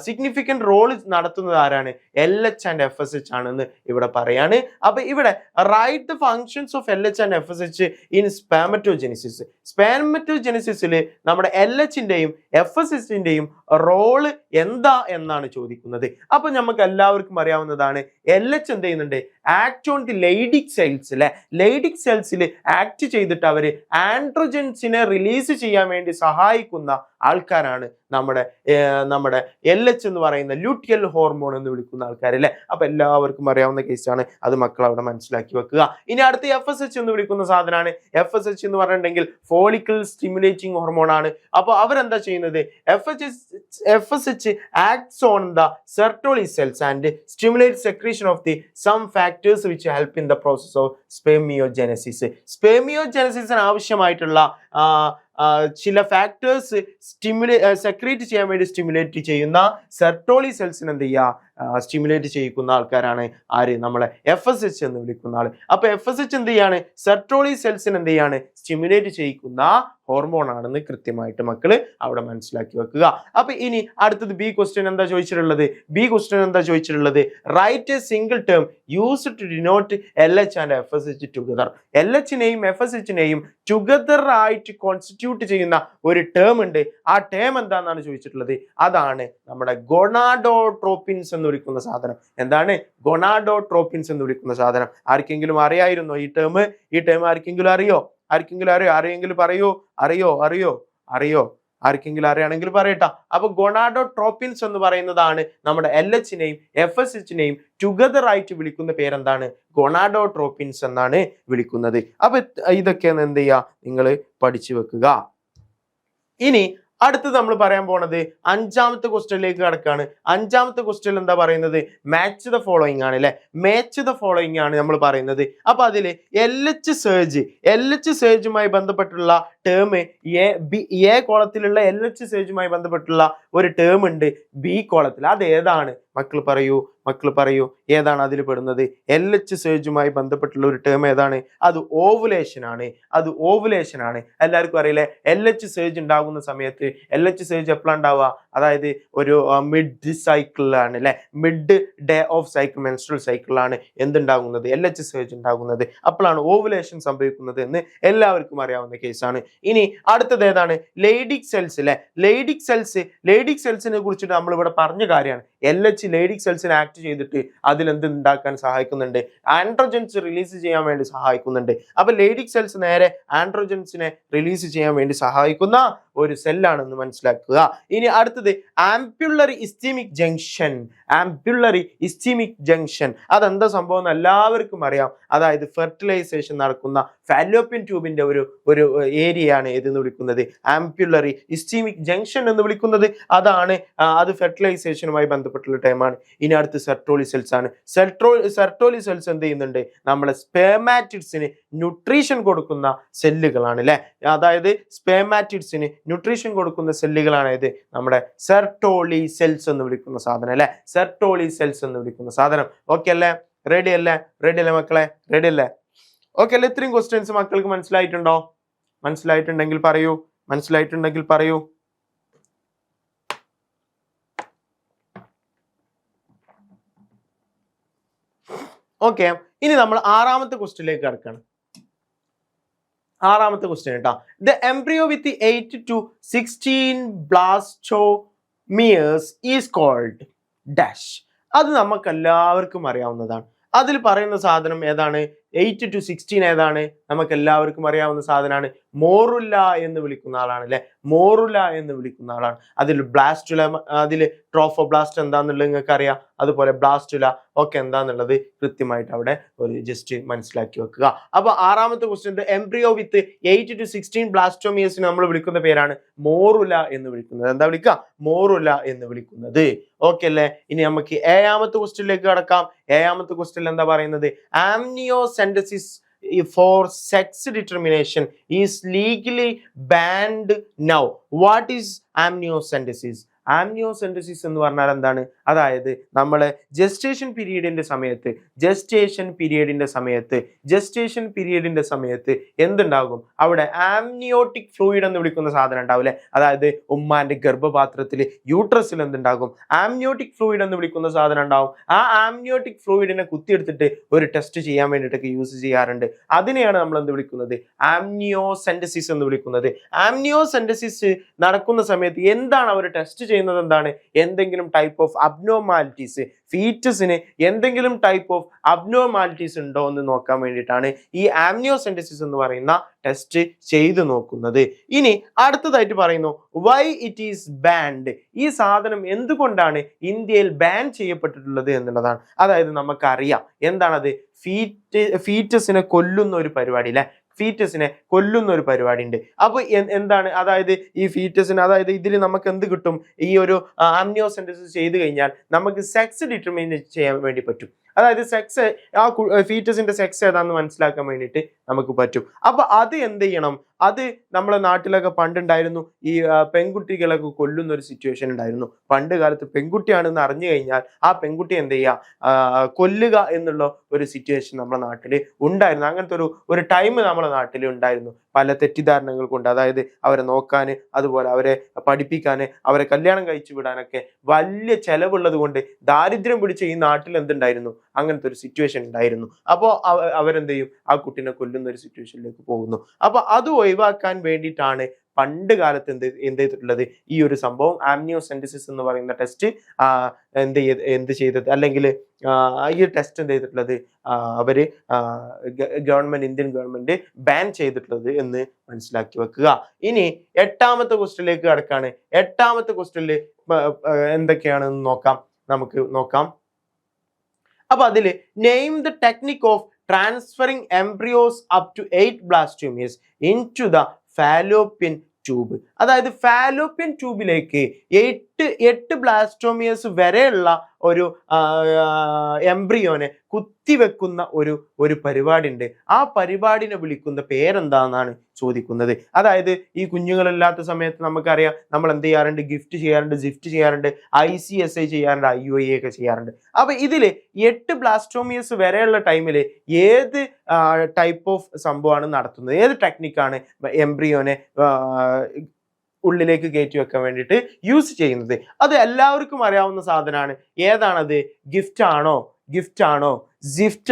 സിഗ്നിഫിക്കന്റ് റോൾ നടത്തുന്നത് ആരാണ്? LH and FSH ആണെന്ന് ഇവിടെ പറയാണ്. അപ്പൊ ഇവിടെ write the functions of LH and FSH in spermatogenesis. സ്പെർമറ്റോജെനിസിസിൽ നമ്മുടെ LHന്റെയും FSHന്റെയും റോള് എന്താ എന്നാണ് ചോദിക്കുന്നത്. അപ്പൊ നമുക്ക് എല്ലാവർക്കും അറിയാവുന്നതാണ് LH എന്ത് ചെയ്യുന്നുണ്ട്? ആക്ട് ഓൺ ദി ലൈഡിക് സെൽസ്, അല്ലെ, ലൈഡിക് സെൽസിൽ ആക്ട് ചെയ്തിട്ട് അവര് ആൻഡ്രോജൻസിനെ റിലീസ് ചെയ്യാൻ വേണ്ടി സഹായിക്കുന്ന ആൾക്കാരാണ് നമ്മുടെ നമ്മുടെ LH എന്ന് പറയുന്ന ല്യൂട്ടിയൽ ഹോർമോൺ എന്ന് വിളിക്കുന്ന ആൾക്കാർ അല്ലേ. അപ്പൊ എല്ലാവർക്കും അറിയാവുന്ന കേസാണ്, അത് മക്കൾ അവിടെ മനസ്സിലാക്കി വെക്കുക. ഇനി അടുത്ത FSH എന്ന് വിളിക്കുന്ന സാധനമാണ്. FSH എന്ന് പറഞ്ഞിട്ടുണ്ടെങ്കിൽ ഫോളിക്കിൾ സ്റ്റിമുലേറ്റിംഗ് ഹോർമോൺ ആണ്. അപ്പോൾ അവരെന്താ ചെയ്യുന്നത്, FSH acts on the Sertoli cells and stimulates secretion of the some factors which help in the process of spermiogenesis. സ്പെർമിയോജെനസിസിന് ആവശ്യമായിട്ടുള്ള ചില ഫാക്ടേഴ്സ് സെക്രീറ്റ് ചെയ്യാൻ വേണ്ടി സ്റ്റിമുലേറ്റ് ചെയ്യുന്ന സെർട്ടോളി സെൽസിന് എന്ത് ചെയ്യുക, സ്റ്റിമുലേറ്റ് ചെയ്യിക്കുന്ന ആൾക്കാരാണ് ആര്, നമ്മളെ FSH എന്ന് വിളിക്കുന്ന ആള്. അപ്പൊ FSH എന്ത് ചെയ്യാണ്, സെർട്ടോളി സെൽസിന് എന്ത് ചെയ്യാണ്, സ്റ്റിമുലേറ്റ് ചെയ്യിക്കുന്ന ഹോർമോൺ ആണെന്ന് കൃത്യമായിട്ട് മക്കള് അവിടെ മനസ്സിലാക്കി വെക്കുക. അപ്പൊ ഇനി അടുത്തത് B ക്വസ്റ്റ്യൻ എന്താ ചോദിച്ചിട്ടുള്ളത്, write a single term used to denote LH and FSH together. LH-നെയും FSH-നെയും ടുഗദർ ആയിട്ട് കോൺസ്റ്റിറ്റ്യൂട്ട് ചെയ്യുന്ന ഒരു ടേം ഉണ്ട്. ആ ടേം എന്താണെന്നാണ് ചോദിച്ചിട്ടുള്ളത്. അതാണ് നമ്മുടെ ഗൊണാഡോട്രോപ്പിൻസ് എന്ന് വിളിക്കുന്ന സാധനം. എന്താണ് ഗൊണാഡോട്രോപ്പിൻസ് എന്ന് വിളിക്കുന്ന സാധനം? ആർക്കെങ്കിലും അറിയായിരുന്നോ ഈ ടേം? ആർക്കെങ്കിലും അറിയെങ്കിൽ പറയൂ. അറിയോ ആർക്കെങ്കിലും അറിയാണെങ്കിൽ പറയട്ടാ. അപ്പൊ ഗൊണാഡോട്രോപ്പിൻസ് എന്ന് പറയുന്നതാണ് നമ്മുടെ LH-നെയും FSH-നെയും ടുഗദർ ആയിട്ട് വിളിക്കുന്ന പേരെന്താണ്, ഗൊണാഡോട്രോപ്പിൻസ് എന്നാണ് വിളിക്കുന്നത്. അപ്പൊ ഇതൊക്കെ എന്ത് ചെയ്യുക, നിങ്ങൾ പഠിച്ചു വെക്കുക. ഇനി അടുത്തത് നമ്മൾ പറയാൻ പോണത് 5ാമത്തെ ക്വസ്റ്റ്യനിലേക്ക് കടക്കാണ്. 5ാമത്തെ ക്വസ്റ്റ്യൻ എന്താ പറയുന്നത്, മാച്ച് ദ ഫോളോയിങ് ആണ് അല്ലെ. മാച്ച് ദ ഫോളോയിങ് ആണ് നമ്മൾ പറയുന്നത്. അപ്പൊ അതില് LH സേജുമായി ബന്ധപ്പെട്ടുള്ള ടേം എ കോളത്തിലുള്ള LH സേജുമായി ബന്ധപ്പെട്ടുള്ള ഒരു ടേം ഉണ്ട് B കോളത്തിൽ. അത് ഏതാണ് മക്കൾ പറയൂ ഏതാണ് അതിൽ പെടുന്നത്? LH സേജുമായി ബന്ധപ്പെട്ടുള്ള ഒരു ടേം ഏതാണ്? അത് ഓവുലേഷൻ ആണ്. എല്ലാവർക്കും അറിയില്ലേ, LH സേജ് ഉണ്ടാകുന്ന സമയത്ത് LH സേജ് എപ്പോഴാണ് ഉണ്ടാവുക, അതായത് ഒരു മിഡ് സൈക്കിളിലാണ് അല്ലെ, mid day of cycle, menstrual സൈക്കിളിലാണ് എന്തുണ്ടാകുന്നത്, LH സേജ് ഉണ്ടാകുന്നത്. അപ്പോഴാണ് ഓവുലേഷൻ സംഭവിക്കുന്നത് എന്ന് എല്ലാവർക്കും അറിയാവുന്ന കേസാണ്. ഇനി അടുത്തത് ഏതാണ്, ലേഡിക് സെൽസ് അല്ലെ. ലേഡിക് സെൽസിനെ കുറിച്ചിട്ട് നമ്മൾ ഇവിടെ പറഞ്ഞ കാര്യമാണ്. LH ലേഡിക് സെൽസിനെ ആക്ട് ചെയ്തിട്ട് അതിലെന്ത് ഉണ്ടാക്കാൻ സഹായിക്കുന്നുണ്ട്, ആൻഡ്രോജൻസ് റിലീസ് ചെയ്യാൻ വേണ്ടി സഹായിക്കുന്നുണ്ട്. അപ്പൊ ലേഡിക് സെൽസ് നേരെ ആൻഡ്രോജൻസിനെ റിലീസ് ചെയ്യാൻ വേണ്ടി സഹായിക്കുന്ന ഒരു സെല്ലാണെന്ന് മനസ്സിലാക്കുക. ഇനി അടുത്തത് ആംപ്യുള്ളറി ഇസ്തീമിക് ജംഗ്ഷൻ. അതെന്താ സംഭവം എന്ന് എല്ലാവർക്കും അറിയാം. അതായത് ഫെർട്ടിലൈസേഷൻ നടക്കുന്ന ഫാലോപ്പിയൻ ട്യൂബിന്റെ ഒരു ഏരിയയാണ് ഏതെന്ന് വിളിക്കുന്നത്, ആംപ്യുള്ളറി ഇസ്തീമിക് ജംഗ്ഷൻ എന്ന് വിളിക്കുന്നത്. അത് ഫെർട്ടിലൈസേഷനുമായി ബന്ധപ്പെട്ടുള്ള ടൈമാണ്. ഇനി അടുത്ത് സെർട്ടോളി സെൽസ് ആണ്. സെർട്ടോളി സെൽസ് എന്ത് ചെയ്യുന്നുണ്ട്, നമ്മളെ സ്പെർമാറ്റിഡ്സിന് ന്യൂട്രീഷൻ കൊടുക്കുന്ന സെല്ലുകളാണ് അല്ലെ. അതായത് സ്പെർമാറ്റിഡ്സിന് ന്യൂട്രീഷൻ കൊടുക്കുന്ന സെല്ലുകളാണ് ഇത് നമ്മുടെ സെർട്ടോളി സെൽസ് എന്ന് വിളിക്കുന്ന സാധനം അല്ലെ. സെർട്ടോളി സെൽസ് എന്ന് വിളിക്കുന്ന സാധനം. ഓക്കെ അല്ലേ? റെഡി അല്ലേ മക്കളെ? റെഡി അല്ലേ? ഓക്കെ അല്ലേ? ഇത്രയും ക്വസ്റ്റ്യൻസ് മക്കൾക്ക് മനസ്സിലായിട്ടുണ്ടോ? മനസ്സിലായിട്ടുണ്ടെങ്കിൽ പറയൂ. ഓക്കെ, ഇനി നമ്മൾ 6ാമത്തെ ക്വസ്റ്റ്യനിലേക്ക് കടക്കണം. 6ാമത്തെ ക്വസ്റ്റ്യൻ കേട്ടോ. The embryo with 8 to 16 blastomeres is called dash. അത് നമുക്ക് എല്ലാവർക്കും അറിയാവുന്നതാണ്. അതിൽ പറയുന്ന സാധനം ഏതാണ്? 8 to 16 ഏതാണ്? നമുക്ക് എല്ലാവർക്കും അറിയാവുന്ന സാധനമാണ്. മോറുല്ല എന്ന് വിളിക്കുന്ന ആളാണ് അല്ലെ. അതിൽ ബ്ലാസ്റ്റുല, അതിൽ ട്രോഫോബ്ലാസ്റ്റ് എന്താന്നുള്ളത് നിങ്ങൾക്ക് അറിയാം. അതുപോലെ ബ്ലാസ്റ്റുല ഒക്കെ എന്താന്നുള്ളത് കൃത്യമായിട്ട് അവിടെ ഒരു ജസ്റ്റ് മനസ്സിലാക്കി വെക്കുക. അപ്പൊ 6ാമത്തെ ക്വസ്റ്റ്യൻ, എംബ്രിയോ വിത്ത് 8 to 16 ബ്ലാസ്റ്റോമിയേഴ്സിന് നമ്മൾ വിളിക്കുന്ന പേരാണ് മോറുല എന്ന് വിളിക്കുന്നത്. എന്താ വിളിക്കുക? മോറുല എന്ന് വിളിക്കുന്നത്. ഓക്കെ അല്ലേ? ഇനി നമുക്ക് 7ാമത്തെ ക്വസ്റ്റ്യനിലേക്ക് കടക്കാം. 7ാമത്തെ ക്വസ്റ്റ്യൻ എന്താ പറയുന്നത്, amniocentesis for sex determination is legally banned now. What is amniocentesis? ആംനിയോസെന്റസിസ് എന്ന് പറഞ്ഞാൽ എന്താണ്? അതായത് നമ്മളെ ജസ്റ്റേഷൻ പീരീഡിന്റെ സമയത്ത് എന്തുണ്ടാകും? അവിടെ ആംനിയോട്ടിക് ഫ്ലൂയിഡ് എന്ന് വിളിക്കുന്ന സാധനം ഉണ്ടാവില്ലേ. അതായത് ഉമ്മാന്റെ ഗർഭപാത്രത്തിൽ യൂട്രസിൽ എന്തുണ്ടാകും? ആംനിയോട്ടിക് ഫ്ലൂയിഡ് എന്ന് വിളിക്കുന്ന സാധനം ഉണ്ടാവും. ആ ആംനിയോട്ടിക് ഫ്ലൂയിഡിനെ കുത്തിയെടുത്തിട്ട് ഒരു ടെസ്റ്റ് ചെയ്യാൻ വേണ്ടിയിട്ടൊക്കെ യൂസ് ചെയ്യാറുണ്ട്. അതിനെയാണ് നമ്മൾ എന്ത് വിളിക്കുന്നത്? ആംനിയോസെന്റസിസ് എന്ന് വിളിക്കുന്നത്. ആംനിയോസെന്റസിസ് നടക്കുന്ന സമയത്ത് എന്താണ് അവർ ടെസ്റ്റ് ചെയ്യുന്നത്? എന്താണ്? എന്തെങ്കിലും ടൈപ്പ് ഓഫ് അബ്നോർമാലിറ്റീസ്, ഫീറ്റസിന് എന്തെങ്കിലും ടൈപ്പ് ഓഫ് അബ്നോർമാലിറ്റീസ് ഉണ്ടോ എന്ന് നോക്കാൻ വേണ്ടിയിട്ടാണ് ഈ ആംനിയോസെന്റസിസ് എന്ന് പറയുന്ന ടെസ്റ്റ് ചെയ്തു നോക്കുന്നത്. ഇനി അടുത്തതായിട്ട് പറയുന്നു വൈ ഇറ്റ് ഈസ് ബാൻഡ്. ഈ സാധനം എന്തുകൊണ്ടാണ് ഇന്ത്യയിൽ ബാൻ ചെയ്യപ്പെട്ടിട്ടുള്ളത് എന്നുള്ളതാണ്. അതായത് നമുക്കറിയാം എന്താണത്, ഫീറ്റസിനെ കൊല്ലുന്ന ഒരു പരിപാടി അല്ലെ, ഫീറ്റസിനെ കൊല്ലുന്ന ഒരു പരിപാടി ഉണ്ട്. അപ്പൊ എന്താണ്, അതായത് ഈ ഫീറ്റസിന്, അതായത് ഇതിൽ നമുക്ക് എന്ത് കിട്ടും, ഈ ഒരു ആംനിയോസെന്റസിസ് ചെയ്ത് കഴിഞ്ഞാൽ നമുക്ക് സെക്സ് ഡിറ്റർമൈൻ ചെയ്യാൻ വേണ്ടി പറ്റും. അതായത് സെക്സ്, ആ ഫീറ്റസിന്റെ സെക്സ് ഏതാണെന്ന് മനസ്സിലാക്കാൻ വേണ്ടിയിട്ട് നമുക്ക് പറ്റും. അപ്പൊ അത് എന്ത് ചെയ്യണം, അത് നമ്മളെ നാട്ടിലൊക്കെ പണ്ടുണ്ടായിരുന്നു, ഈ പെൺകുട്ടികളൊക്കെ കൊല്ലുന്ന ഒരു സിറ്റുവേഷൻ ഉണ്ടായിരുന്നു. പണ്ട് കാലത്ത് പെൺകുട്ടിയാണെന്ന് അറിഞ്ഞു കഴിഞ്ഞാൽ ആ പെൺകുട്ടി എന്ത് ചെയ്യുക, കൊല്ലുക എന്നുള്ള ഒരു സിറ്റുവേഷൻ നമ്മുടെ നാട്ടിൽ ഉണ്ടായിരുന്നു. അങ്ങനത്തെ ഒരു ടൈം നമ്മുടെ നാട്ടിൽ ഉണ്ടായിരുന്നു, പല തെറ്റിദ്ധാരണകൾ കൊണ്ട്. അതായത് അവരെ നോക്കാൻ, അതുപോലെ അവരെ പഠിപ്പിക്കാൻ, അവരെ കല്യാണം കഴിച്ചു വിടാനൊക്കെ വലിയ ചെലവുള്ളത് കൊണ്ട് ദാരിദ്ര്യം പിടിച്ച ഈ നാട്ടിൽ എന്തുണ്ടായിരുന്നു, അങ്ങനത്തെ ഒരു സിറ്റുവേഷൻ ഉണ്ടായിരുന്നു. അപ്പോൾ അവരെന്ത് ചെയ്യും, ആ കുട്ടീനെ കൊല്ലുന്ന ഒരു സിറ്റുവേഷനിലേക്ക് പോകുന്നു. അപ്പൊ അത് ഒഴിവാക്കാൻ വേണ്ടിയിട്ടാണ് പണ്ട് കാലത്ത് എന്ത് ചെയ്തിട്ടുള്ളത്, ഈ ഒരു സംഭവം ആംനിയോസെന്റസിസ് എന്ന് പറയുന്ന ടെസ്റ്റ് എന്ത് ചെയ്തത്, അല്ലെങ്കിൽ ഈ ടെസ്റ്റ് എന്ത് ചെയ്തിട്ടുള്ളത്, അവര് ഗവൺമെന്റ്, ഇന്ത്യൻ ഗവൺമെന്റ് ബാൻ ചെയ്തിട്ടുള്ളത് എന്ന് മനസ്സിലാക്കി വെക്കുക. ഇനി 8ാമത്തെ ക്വസ്റ്റ്യനിലേക്ക് കടക്കാണ്. 8ാമത്തെ ക്വസ്റ്റ്യനിൽ എന്തൊക്കെയാണെന്ന് നമുക്ക് നോക്കാം. അപ്പൊ അതില് name the technique of transferring embryos up to 8 blastomeres into the fallopian tube. അതായത് ഫാലോപ്യൻ ട്യൂബിലേക്ക് 8 ബ്ലാസ്റ്റോമിയേഴ്സ് വരെയുള്ള ഒരു എംബ്രിയോനെ കുത്തിവെക്കുന്ന ഒരു പരിപാടി ഉണ്ട്. ആ പരിപാടിനെ വിളിക്കുന്ന പേരെന്താണെന്നാണ് ചോദിക്കുന്നത്. അതായത് ഈ കുഞ്ഞുങ്ങളില്ലാത്ത സമയത്ത് നമുക്കറിയാം നമ്മൾ എന്ത് ചെയ്യാറുണ്ട്, ഗിഫ്റ്റ് ചെയ്യാറുണ്ട്, ജിഫ്റ്റ് ചെയ്യാറുണ്ട്, ICSI ചെയ്യാറുണ്ട്, IUI ഒക്കെ ചെയ്യാറുണ്ട്. അപ്പൊ ഇതില് 8 ബ്ലാസ്റ്റോമിയേഴ്സ് വരെയുള്ള ടൈമില് ഏത് ടൈപ്പ് ഓഫ് സംഭവമാണ് നടത്തുന്നത്, ഏത് ടെക്നിക്കാണ് എംബ്രിയോനെ ഉള്ളിലേക്ക് കയറ്റി വെക്കാൻ വേണ്ടിയിട്ട് യൂസ് ചെയ്യുന്നത്? അത് എല്ലാവർക്കും അറിയാവുന്ന സാധനമാണ്. ഏതാണത്? ഗിഫ്റ്റ് ആണോ, ജിഫ്റ്റ്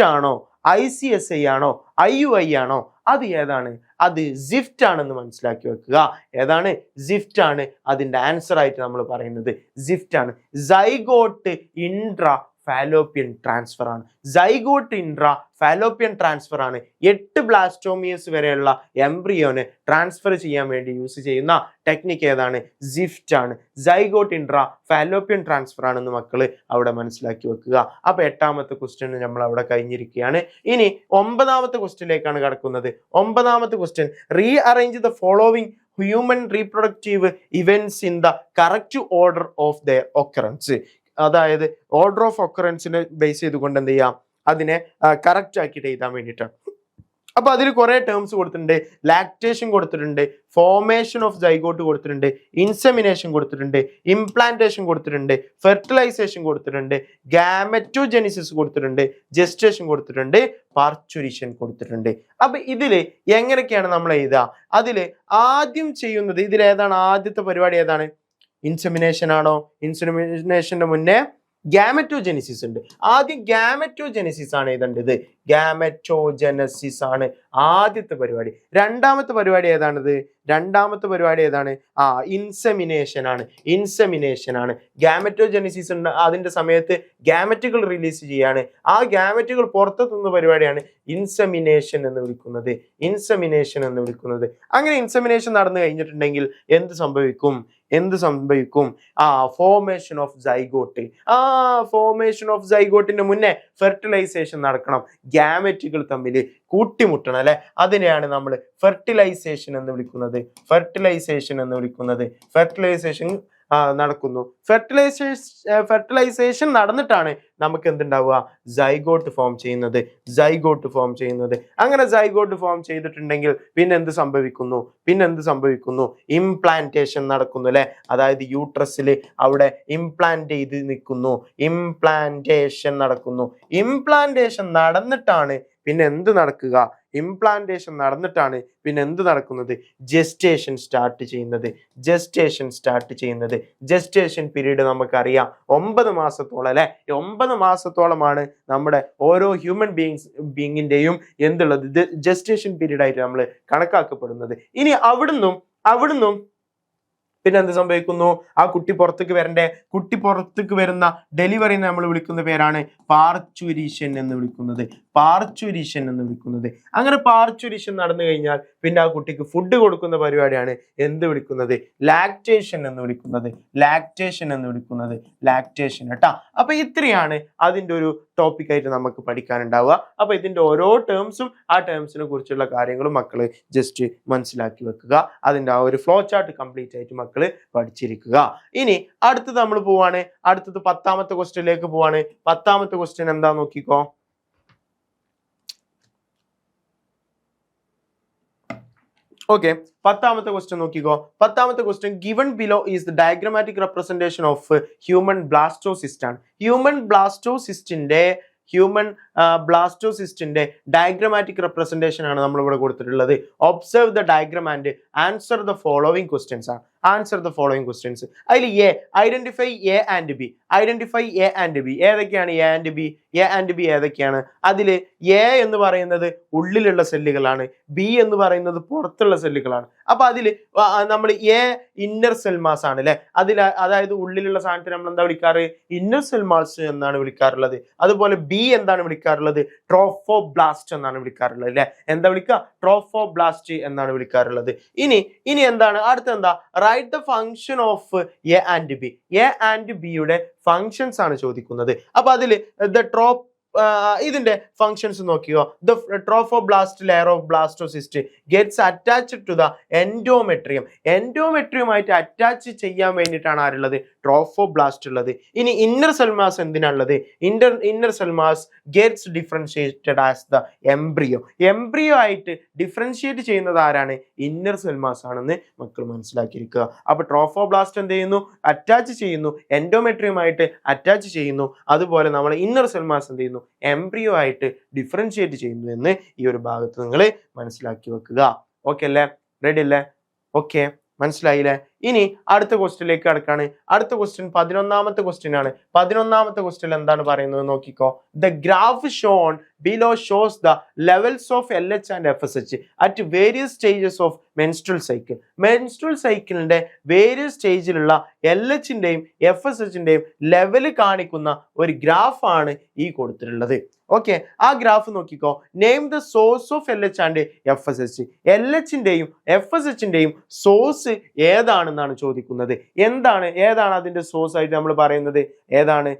ആണോ, ICSI ആണോ, IUI ആണോ? അത് ഏതാണ്? അത് ജിഫ്റ്റ് ആണെന്ന് മനസ്സിലാക്കി വെക്കുക. ഏതാണ്? ജിഫ്റ്റ് ആണ് അതിന്റെ ആൻസർ ആയിട്ട് നമ്മൾ പറയുന്നത്. ജിഫ്റ്റ് ആണ്. സൈഗോട്ട് ഇൻട്രാ ഫാലോപ്യൻ ട്രാൻസ്ഫർ ആണ്. സൈഗോട്ട് ഇൻട്രാ ഫാലോപ്യൻ ട്രാൻസ്ഫർ ആണ് 8 ബ്ലാസ്റ്റോമിയേഴ്സ് വരെയുള്ള എംബ്രിയോനെ ട്രാൻസ്ഫർ ചെയ്യാൻ വേണ്ടി യൂസ് ചെയ്യുന്ന ടെക്നിക്ക് ഏതാണ്? ജിഫ്റ്റ് ആണ്. സൈഗോട്ട് ഇൻട്രാ ഫാലോപ്യൻ ട്രാൻസ്ഫർ ആണെന്ന് മക്കള് അവിടെ മനസ്സിലാക്കി വെക്കുക. അപ്പൊ 8ാമത്തെ ക്വസ്റ്റ്യൻ നമ്മൾ അവിടെ കഴിഞ്ഞിരിക്കുകയാണ്. ഇനി 9ാമത്തെ ക്വസ്റ്റ്യനിലേക്കാണ് കടക്കുന്നത്. 9ാമത്തെ question, rearrange the following human reproductive events in the correct order of their occurrence. അതായത് ഓർഡർ ഓഫ് ഒക്കറൻസിനെ ബേസ് ചെയ്തുകൊണ്ട് എന്ത് ചെയ്യാം, അതിനെ കറക്റ്റ് ആക്കിയിട്ട് എഴുതാൻ വേണ്ടിയിട്ടാണ്. അപ്പൊ അതിൽ കുറെ ടേംസ് കൊടുത്തിട്ടുണ്ട്. ലാക്ടേഷൻ കൊടുത്തിട്ടുണ്ട്, ഫോർമേഷൻ ഓഫ് സൈഗോട്ട് കൊടുത്തിട്ടുണ്ട്, ഇൻസെമിനേഷൻ കൊടുത്തിട്ടുണ്ട്, ഇംപ്ലാന്റേഷൻ കൊടുത്തിട്ടുണ്ട്, ഫെർട്ടിലൈസേഷൻ കൊടുത്തിട്ടുണ്ട്, ഗാമറ്റോജെനിസിസ് കൊടുത്തിട്ടുണ്ട്, ജെസ്റ്റേഷൻ കൊടുത്തിട്ടുണ്ട്, പാർച്വറിഷൻ കൊടുത്തിട്ടുണ്ട്. അപ്പൊ ഇതില് എങ്ങനെയൊക്കെയാണ് നമ്മൾ എഴുതുക? അതില് ആദ്യം ചെയ്യുന്നത്, ഇതിലേതാണ് ആദ്യത്തെ പരിപാടി? ഏതാണ്? ഇൻസെമിനേഷൻ ആണോ? ഇൻസെമിനേഷന്റെ മുന്നേ ഗാമറ്റോജെനിസിസ് ഉണ്ട്. ആദ്യം ഗാമറ്റോജെനിസിസ് ആണ് എഴുതേണ്ടത്. ഗാമറ്റോജെനസിസ് ആണ് ആദ്യത്തെ പരിപാടി. രണ്ടാമത്തെ പരിപാടി ഏതാണിത്? രണ്ടാമത്തെ പരിപാടി ഏതാണ്? ഇൻസെമിനേഷൻ ആണ്. ഗാമറ്റോജെനിസിസ് ഉണ്ട്, അതിന്റെ സമയത്ത് ഗാമറ്റുകൾ റിലീസ് ചെയ്യാണ്. ആ ഗാമറ്റുകൾ പുറത്തെത്തുന്ന പരിപാടിയാണ് ഇൻസെമിനേഷൻ എന്ന് വിളിക്കുന്നത്. അങ്ങനെ ഇൻസെമിനേഷൻ നടന്നു കഴിഞ്ഞിട്ടുണ്ടെങ്കിൽ എന്ത് സംഭവിക്കും? Formation of zygote. Formation of സൈഗോട്ടിന്റെ മുന്നേ ഫെർട്ടിലൈസേഷൻ നടക്കണം. ഗാമറ്റുകൾ തമ്മിൽ കൂട്ടിമുട്ടണം അല്ലെ, അതിനെയാണ് നമ്മൾ ഫെർട്ടിലൈസേഷൻ എന്ന് വിളിക്കുന്നത്. ഫെർട്ടിലൈസേഷൻ നടക്കുന്നു. ഫെർട്ടിലൈസേഷൻ നടന്നിട്ടാണ് നമുക്ക് എന്തുണ്ടാവുക? സൈഗോട്ട് ഫോം ചെയ്യുന്നത്. അങ്ങനെ സൈഗോട്ട് ഫോം ചെയ്തിട്ടുണ്ടെങ്കിൽ പിന്നെ എന്ത് സംഭവിക്കുന്നു? ഇംപ്ലാന്റേഷൻ നടക്കുന്നു അല്ലെ. അതായത് യൂട്രസിൽ അവിടെ ഇംപ്ലാന്റ് ചെയ്ത് നിൽക്കുന്നു. ഇംപ്ലാന്റേഷൻ നടക്കുന്നു. ഇംപ്ലാന്റേഷൻ നടന്നിട്ടാണ് പിന്നെ എന്ത് നടക്കുക? ജെസ്റ്റേഷൻ സ്റ്റാർട്ട് ചെയ്യുന്നത്. ജെസ്റ്റേഷൻ പീരീഡ് നമുക്കറിയാം 9 മാസത്തോളം അല്ലെ. 9 മാസത്തോളമാണ് നമ്മുടെ ഓരോ ഹ്യൂമൻ ബീയിങ്ങിന്റെയും എന്തുള്ളത്? ജെസ്റ്റേഷൻ പീരീഡ് ആയിട്ട് നമ്മൾ കണക്കാക്കപ്പെടുന്നത്. ഇനി അവിടുന്നും പിന്നെ എന്ത് സംഭവിക്കുന്നു? ആ കുട്ടി പുറത്തേക്ക് വരണ്ടേ? കുട്ടി പുറത്തേക്ക് വരുന്ന ഡെലിവറിനെ നമ്മൾ വിളിക്കുന്ന പേരാണ് പാർച്വരീഷൻ എന്ന് വിളിക്കുന്നത്. പാർച്വരീഷൻ എന്ന് വിളിക്കുന്നത്. അങ്ങനെ പാർച്വരീഷൻ നടന്നു കഴിഞ്ഞാൽ പിന്നെ ആ കുട്ടിക്ക് ഫുഡ് കൊടുക്കുന്ന പരിപാടിയാണ് എന്ത് വിളിക്കുന്നത്? ലാക്ടേഷൻ എന്ന് വിളിക്കുന്നത്. ലാക്ടേഷൻ എന്ന് വിളിക്കുന്നത്. ലാക്ടേഷൻ കേട്ടാ. അപ്പൊ ഇത്രയാണ് അതിന്റെ ഒരു ടോപ്പിക് ആയിട്ട് നമുക്ക് പഠിക്കാനുണ്ടാവുക. അപ്പൊ ഇതിന്റെ ഓരോ ടേംസും ആ ടേംസിനെ കുറിച്ചുള്ള കാര്യങ്ങളും മക്കള് ജസ്റ്റ് മനസ്സിലാക്കി വെക്കുക. അതിന്റെ ആ ഒരു ഫ്ലോ ചാർട്ട് കംപ്ലീറ്റ് ആയിട്ട് മക്കള് പഠിച്ചിരിക്കുക. ഇനി അടുത്തത് നമ്മൾ പോവാണ്. അടുത്തത് 10ാമത്തെ ക്വസ്റ്റ്യനിലേക്ക് പോവാണ്. 10ാമത്തെ ക്വസ്റ്റ്യൻ എന്താ നോക്കിക്കോ. ഓക്കെ, 10ാമത്തെ ക്വസ്റ്റ്യൻ നോക്കിക്കോ. 10ാമത്തെ question given below is the diagrammatic representation of human blastocyst ആണ്. ഹ്യൂമൻ ബ്ലാസ്റ്റോസിസ്റ്റിന്റെ ഡയഗ്രമാറ്റിക് റെപ്രസെന്റേഷൻ ആണ് നമ്മൾ ഇവിടെ കൊടുത്തിട്ടുള്ളത്. Observe the diagram and answer the following questions ആണ്. Answer the following questions. അതിൽ A, identify A and B. Identify A and B. ഏതൊക്കെയാണ് A and B? A and B ഏതൊക്കെയാണ്? അതിൽ എ എന്ന് പറയുന്നത് ഉള്ളിലുള്ള സെല്ലുകളാണ്, ബി എന്ന് പറയുന്നത് പുറത്തുള്ള സെല്ലുകളാണ്. അപ്പൊ അതിൽ നമ്മൾ എ ഇന്നർ സെൽ മാസ് ആണ് അല്ലെ. അതായത് ഉള്ളിലുള്ള സാധനത്തിന് നമ്മൾ എന്താ വിളിക്കാറ്? ഇന്നർ സെൽ മാസ് എന്നാണ് വിളിക്കാറുള്ളത്. അതുപോലെ ബി എന്താണ് വിളിക്കാറുള്ളത്? ട്രോഫോബ്ലാസ്റ്റ് എന്നാണ് വിളിക്കാറുള്ളത് അല്ലെ. എന്താ വിളിക്കുക? ട്രോഫോബ്ലാസ്റ്റ് എന്നാണ് വിളിക്കാറുള്ളത്. ഇനി എന്താണ് അടുത്ത? എന്താ? Write the function of A and B. A and ബിയുടെ ഫങ്ഷൻസ് ആണ് ചോദിക്കുന്നത്. അപ്പൊ അതിൽ ഇതിന്റെ ഫങ്ഷൻസ് നോക്കിയോ. The trophoblast layer of blastocyst gets attached to the endometrium. എൻഡോമെട്രിയുമായിട്ട് അറ്റാച്ച് ചെയ്യാൻ വേണ്ടിയിട്ടാണ് ആരുള്ളത്? ട്രോഫോബ്ലാസ്റ്റ് ഉള്ളത്. ഇനി ഇന്നർ സെൽമാസ് എന്തിനുള്ളത്? Inner cell mass gets differentiated as the embryo. Embryo ആയിട്ട് ഡിഫറൻഷിയേറ്റ് ചെയ്യുന്നത് ആരാണ്? ഇന്നർ സെൽമാസ് ആണെന്ന് മക്കൾ മനസ്സിലാക്കിയിരിക്കുക. അപ്പൊ ട്രോഫോബ്ലാസ്റ്റ് എന്ത് ചെയ്യുന്നു? അറ്റാച്ച് ചെയ്യുന്നു, എൻഡോമെട്രിയുമായിട്ട് അറ്റാച്ച് ചെയ്യുന്നു. അതുപോലെ നമ്മൾ ഇന്നർ സെൽമാസ് എന്ത് ചെയ്യുന്നു? എംബ്രിയോ ആയിട്ട് ഡിഫറൻഷിയേറ്റ് ചെയ്യുന്നു എന്ന് ഈ ഒരു ഭാഗത്ത് നിങ്ങൾ മനസ്സിലാക്കി വെക്കുക. ഓക്കെ അല്ലേ? റെഡി അല്ലേ? ഓക്കെ, മനസ്സിലായില്ലേ? ഇനി അടുത്ത ക്വസ്റ്റ്യനിലേക്ക് കടക്കാണ്. അടുത്ത ക്വസ്റ്റ്യൻ 11ാമത്തെ ക്വസ്റ്റ്യൻ ആണ്. 11ാമത്തെ ക്വസ്റ്റ്യൻ എന്താണ് പറയുന്നത് നോക്കിക്കോ. The graph shown below shows the levels of LH and FSH at various stages of menstrual cycle. Menstrual സൈക്കിളിന്റെ വേരിയസ് സ്റ്റേജിലുള്ള LHന്റെയും FSHന്റെയും ലെവല് കാണിക്കുന്ന ഒരു ഗ്രാഫാണ് ഈ കൊടുത്തിട്ടുള്ളത്. ഓക്കെ, ആ ഗ്രാഫ് നോക്കിക്കോ. Name the source of LH and FSH. LHന്റെയും FSHന്റെയും സോഴ്സ് ഏതാണെന്നാണ് ചോദിക്കുന്നത്. ഏതാണ് അതിന്റെ സോഴ്സ് ആയിട്ട് നമ്മൾ പറയുന്നത്? ഏതാണ്?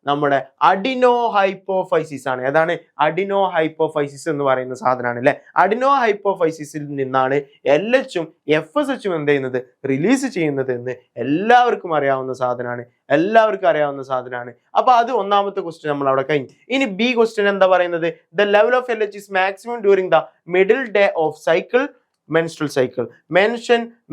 നമ്മുടെ അഡിനോ ഹൈപ്പോഫൈസിസ് ആണ്. ഏതാണ്? അഡിനോ ഹൈപ്പോഫൈസിസ് എന്ന് പറയുന്ന സാധനമാണ് അല്ലെ. അഡിനോ ഹൈപ്പോഫൈസിസിൽ നിന്നാണ് LHും FSHും എന്ത് ചെയ്യുന്നത്? റിലീസ് ചെയ്യുന്നത് എന്ന് എല്ലാവർക്കും അറിയാവുന്ന സാധനമാണ്. അപ്പൊ അത് 1ാമത്തെ ക്വസ്റ്റ്യൻ നമ്മൾ അവിടെ കഴിഞ്ഞു. ഇനി ബി ക്വസ്റ്റ്യൻ എന്താ പറയുന്നത്? The level of LH is maximum during the middle day of cycle, menstrual cycle.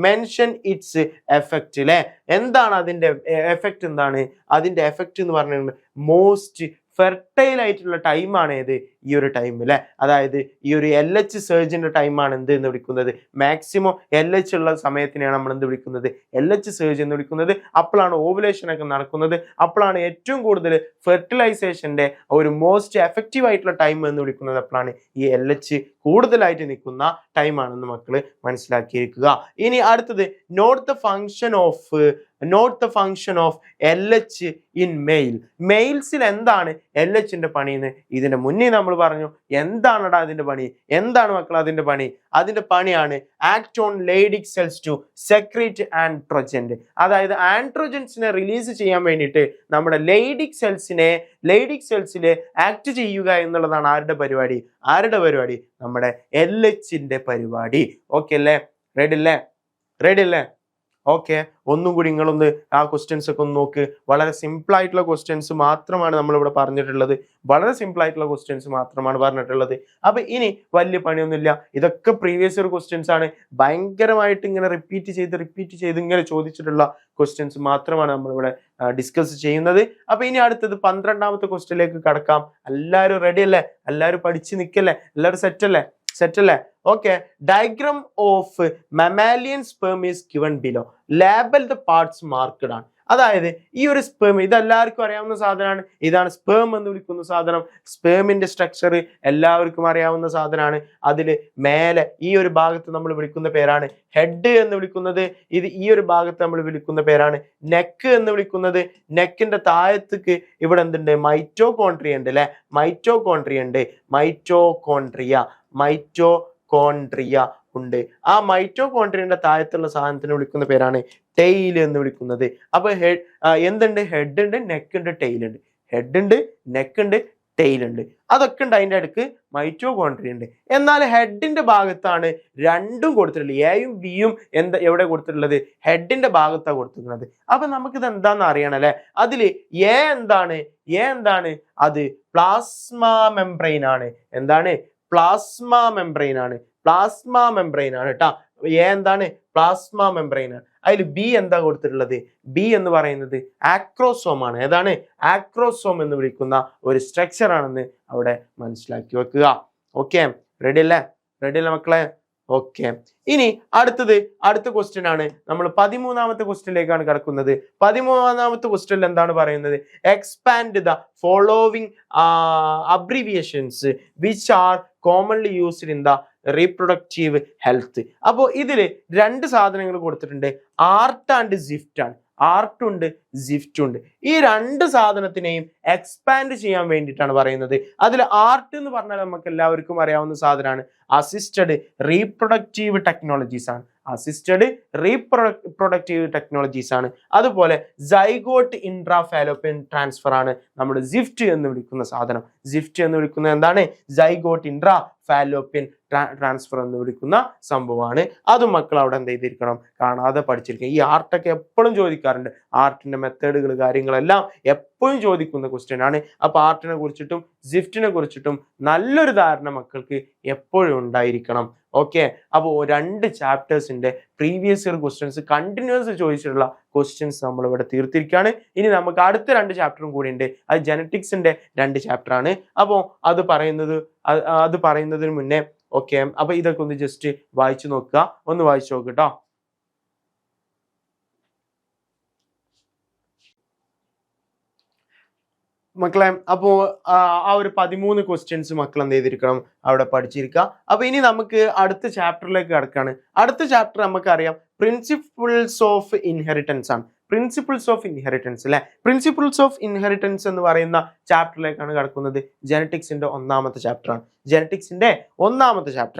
mention its effect ല്ലേ. എന്താണ് അതിന്റെ എഫക്റ്റ്? അതിന്റെ എഫക്റ്റ് എന്ന് പറഞ്ഞിട്ടുണ്ട് മോസ്റ്റ് ഫെർട്ടൈൽ ആയിട്ടുള്ള ടൈമാണ് ഏത്? ഈ ഒരു ടൈം അല്ലെ. അതായത് ഈ ഒരു LH സർജിന്റെ ടൈമാണ് എന്ത് എന്ന് വിളിക്കുന്നത്? മാക്സിമം LH ഉള്ള സമയത്തിനെയാണ് നമ്മൾ എന്ത് വിളിക്കുന്നത്? LH സർജ് എന്ന് വിളിക്കുന്നത്. അപ്പോഴാണ് ഓവുലേഷൻ ഒക്കെ നടക്കുന്നത്. അപ്പോഴാണ് ഏറ്റവും കൂടുതൽ ഫെർട്ടിലൈസേഷന്റെ ഒരു മോസ്റ്റ് എഫക്റ്റീവ് ആയിട്ടുള്ള ടൈം എന്ന് വിളിക്കുന്നത്. അപ്പോഴാണ് ഈ LH കൂടുതലായിട്ട് നിൽക്കുന്ന ടൈമാണെന്ന് മക്കള് മനസ്സിലാക്കിയിരിക്കുക. ഇനി അടുത്തത് note the function of LH in male. മെയിൽസിൽ എന്താണ് LHന്റെ പണിന്ന് ഇതിന്റെ മുന്നേ നമ്മൾ പറഞ്ഞു. എന്താണടാ അതിന്റെ പണി? എന്താണ് മക്കൾ അതിന്റെ പണി? അതിന്റെ പണിയാണ് act on Leydig cells to secrete androgen. അതായത് ആൻഡ്രോജൻസിനെ റിലീസ് ചെയ്യാൻ വേണ്ടിയിട്ട് നമ്മുടെ ലേഡിക് സെൽസിൽ ആക്ട് ചെയ്യുക എന്നുള്ളതാണ് ആരുടെ പരിപാടി? നമ്മുടെ LHന്റെ പരിപാടി. ഓക്കെ അല്ലേ? റെഡി അല്ലേ? ഓക്കെ, ഒന്നും കൂടി നിങ്ങളൊന്ന് ആ ക്വസ്റ്റ്യൻസ് ഒക്കെ ഒന്ന് നോക്ക്. വളരെ സിമ്പിൾ ആയിട്ടുള്ള ക്വസ്റ്റ്യൻസ് മാത്രമാണ് നമ്മളിവിടെ പറഞ്ഞിട്ടുള്ളത്. അപ്പൊ ഇനി വലിയ പണിയൊന്നുമില്ല. ഇതൊക്കെ പ്രീവിയസ് ഇയർ ക്വസ്റ്റ്യൻസ് ആണ്. ഭയങ്കരമായിട്ട് ഇങ്ങനെ റിപ്പീറ്റ് ചെയ്ത് ഇങ്ങനെ ചോദിച്ചിട്ടുള്ള ക്വസ്റ്റ്യൻസ് മാത്രമാണ് നമ്മളിവിടെ ഡിസ്കസ് ചെയ്യുന്നത്. അപ്പൊ ഇനി അടുത്തത് 12ാമത്തെ ക്വസ്റ്റ്യനിലേക്ക് കടക്കാം. എല്ലാവരും റെഡി അല്ലേ? എല്ലാവരും പഠിച്ച് നിൽക്കല്ലേ? എല്ലാവരും സെറ്റ് അല്ലേ? Okay, diagram of mammalian sperm is given below. Label the parts marked ആണ്. അതായത് ഈ ഒരു സ്പേം ഇതെല്ലാവർക്കും അറിയാവുന്ന സാധനമാണ്. ഇതാണ് സ്പേം എന്ന് വിളിക്കുന്ന സാധനം. സ്പേമിന്റെ സ്ട്രക്ചർ എല്ലാവർക്കും അറിയാവുന്ന സാധനമാണ്. അതിൽ മേലെ ഈ ഒരു ഭാഗത്ത് നമ്മൾ വിളിക്കുന്ന പേരാണ് ഹെഡ് എന്ന് വിളിക്കുന്നത്. ഈ ഒരു ഭാഗത്ത് നമ്മൾ വിളിക്കുന്ന പേരാണ് നെക്ക് എന്ന് വിളിക്കുന്നത്. നെക്കിന്റെ താഴത്തേക്ക് ഇവിടെ എന്തുണ്ട്? മൈറ്റോകോൺട്രിയ ഉണ്ട് അല്ലെ? മൈറ്റോകോൺട്രിയ ഉണ്ട്. ആ മൈറ്റോകോൺട്രിയന്റെ താഴത്തുള്ള സാധനത്തിന് വിളിക്കുന്ന പേരാണ് ടെയിൽ എന്ന് വിളിക്കുന്നത്. അപ്പൊ എന്തുണ്ട്? ഹെഡ് ഉണ്ട്, നെക്ക് ഉണ്ട്, ടെയിൽ ഉണ്ട്. ഹെഡ് ഉണ്ട്, നെക്ക് ഉണ്ട്, ടെയിൽ ഉണ്ട്. അതൊക്കെ ഉണ്ട്. അതിന്റെ അടുക്ക് മൈറ്റോകോൺട്രിയ ഉണ്ട്. എന്നാൽ ഹെഡിന്റെ ഭാഗത്താണ് രണ്ടും കൊടുത്തിട്ടുള്ളത്. എയും ബിയും എവിടെ കൊടുത്തിട്ടുള്ളത്? ഹെഡിന്റെ ഭാഗത്താണ് കൊടുത്തിട്ടുള്ളത്. അപ്പൊ നമുക്കിത് എന്താന്ന് അറിയണം അല്ലെ? അതില് എ എന്താണ്? അത് പ്ലാസ്മാ മെംബ്രെയിൻ ആണ്. എന്താണ്? പ്ലാസ്മാ മെംബ്രെയിൻ ആണ് കേട്ടോ. എ എന്താണ്? പ്ലാസ്മാ മെംബ്രെയിൻ ആണ്. അതിൽ ബി എന്താ കൊടുത്തിട്ടുള്ളത്? ബി എന്ന് പറയുന്നത് ആക്രോസോം ആണ്. ഏതാണ്? ആക്രോസോം എന്ന് വിളിക്കുന്ന ഒരു സ്ട്രക്ചർ ആണെന്ന് അവിടെ മനസ്സിലാക്കി വെക്കുക. ഓക്കെ, റെഡി അല്ലേ മക്കളെ? ഓക്കെ, ഇനി അടുത്ത ക്വസ്റ്റ്യൻ ആണ്. നമ്മൾ 13ാമത്തെ ക്വസ്റ്റ്യനിലേക്കാണ് കിടക്കുന്നത്. 13ാമത്തെ ക്വസ്റ്റ്യനിൽ എന്താണ് പറയുന്നത്? Expand the following abbreviations which are commonly used in the reproductive health. അപ്പോൾ ഇതില് രണ്ട് സാധനങ്ങൾ കൊടുത്തിട്ടുണ്ട്. ആർട്ട് ആൻഡ് സിഫ്റ്റ് ആണ്. ആർട്ട് ഉണ്ട്, സിഫ്റ്റ് ഉണ്ട്. ഈ രണ്ട് സാധനത്തിനെയും എക്സ്പാൻഡ് ചെയ്യാൻ വേണ്ടിയിട്ടാണ് പറയുന്നത്. അതിൽ ആർട്ട് എന്ന് പറഞ്ഞാൽ നമുക്ക് എല്ലാവർക്കും അറിയാവുന്ന സാധനമാണ് അസിസ്റ്റഡ് റീപ്രൊഡക്റ്റീവ് ടെക്നോളജീസ് ആണ്. അതുപോലെ സൈഗോട്ട് ഇൻട്രാഫാലോപ്പിയൻ ട്രാൻസ്ഫർ ആണ് നമ്മുടെ സിഫ്റ്റ് എന്ന് വിളിക്കുന്ന സാധനം. സിഫ്റ്റ് എന്ന് വിളിക്കുന്നത് എന്താണ്? സൈഗോട്ട് ഇൻട്രാഫാലോപ്പിയൻ ട്രാൻസ്ഫർ എന്ന് വിളിക്കുന്ന സംഭവമാണ്. അതും മക്കൾ അവിടെ എന്ത് ചെയ്തിരിക്കണം? കാണാതെ പഠിച്ചിരിക്കണം. ഈ ആർട്ടൊക്കെ എപ്പോഴും ചോദിക്കാറുണ്ട്. ആർട്ടിന്റെ മെത്തേഡുകൾ കാര്യങ്ങളെല്ലാം എപ്പോഴും ചോദിക്കുന്ന ക്വസ്റ്റ്യൻ ആണ്. അപ്പൊ ആർട്ടിനെ കുറിച്ചിട്ടും സിഫ്റ്റിനെ കുറിച്ചിട്ടും നല്ലൊരു ധാരണ മക്കൾക്ക് എപ്പോഴും ഉണ്ടായിരിക്കണം. ഓക്കെ, അപ്പോൾ രണ്ട് ചാപ്റ്റേഴ്സിന്റെ പ്രീവിയസ് ഇയർ ക്വസ്റ്റ്യൻസ് കണ്ടിന്യൂസ് ചോദിച്ചിട്ടുള്ള ക്വസ്റ്റ്യൻസ് നമ്മൾ ഇവിടെ തീർത്തിരിക്കുകയാണ്. ഇനി നമുക്ക് അടുത്ത രണ്ട് ചാപ്റ്ററും കൂടി ഉണ്ട്. അത് ജനറ്റിക്സിന്റെ രണ്ട് ചാപ്റ്റർ ആണ്. അപ്പോൾ അത് പറയുന്നതിന് മുന്നേ ഓക്കെ, അപ്പൊ ഇതൊക്കെ ഒന്ന് ജസ്റ്റ് വായിച്ചു നോക്കുക. ഒന്ന് വായിച്ചു നോക്കട്ടോ. മക്കളെ, അപ്പോ ആ ഒരു 13 ക്വസ്റ്റ്യൻസ് മക്കൾ എന്ത് ചെയ്തിരിക്കണം? അവിടെ പഠിച്ചിരിക്കുക. അപ്പൊ ഇനി നമുക്ക് അടുത്ത ചാപ്റ്ററിലേക്ക് കിടക്കാണ്. അടുത്ത ചാപ്റ്റർ നമുക്കറിയാം പ്രിൻസിപ്പിൾസ് ഓഫ് ഇൻഹെറിറ്റൻസ് ആണ്. പ്രിൻസിപ്പിൾസ് ഓഫ് ഇൻഹെറിറ്റൻസ് അല്ലെ? പ്രിൻസിപ്പിൾസ് ഓഫ് ഇൻഹെറിറ്റൻസ് എന്ന് പറയുന്ന ചാപ്റ്ററിലേക്കാണ് കിടക്കുന്നത്. ജനറ്റിക്സിന്റെ ഒന്നാമത്തെ ചാപ്റ്റർ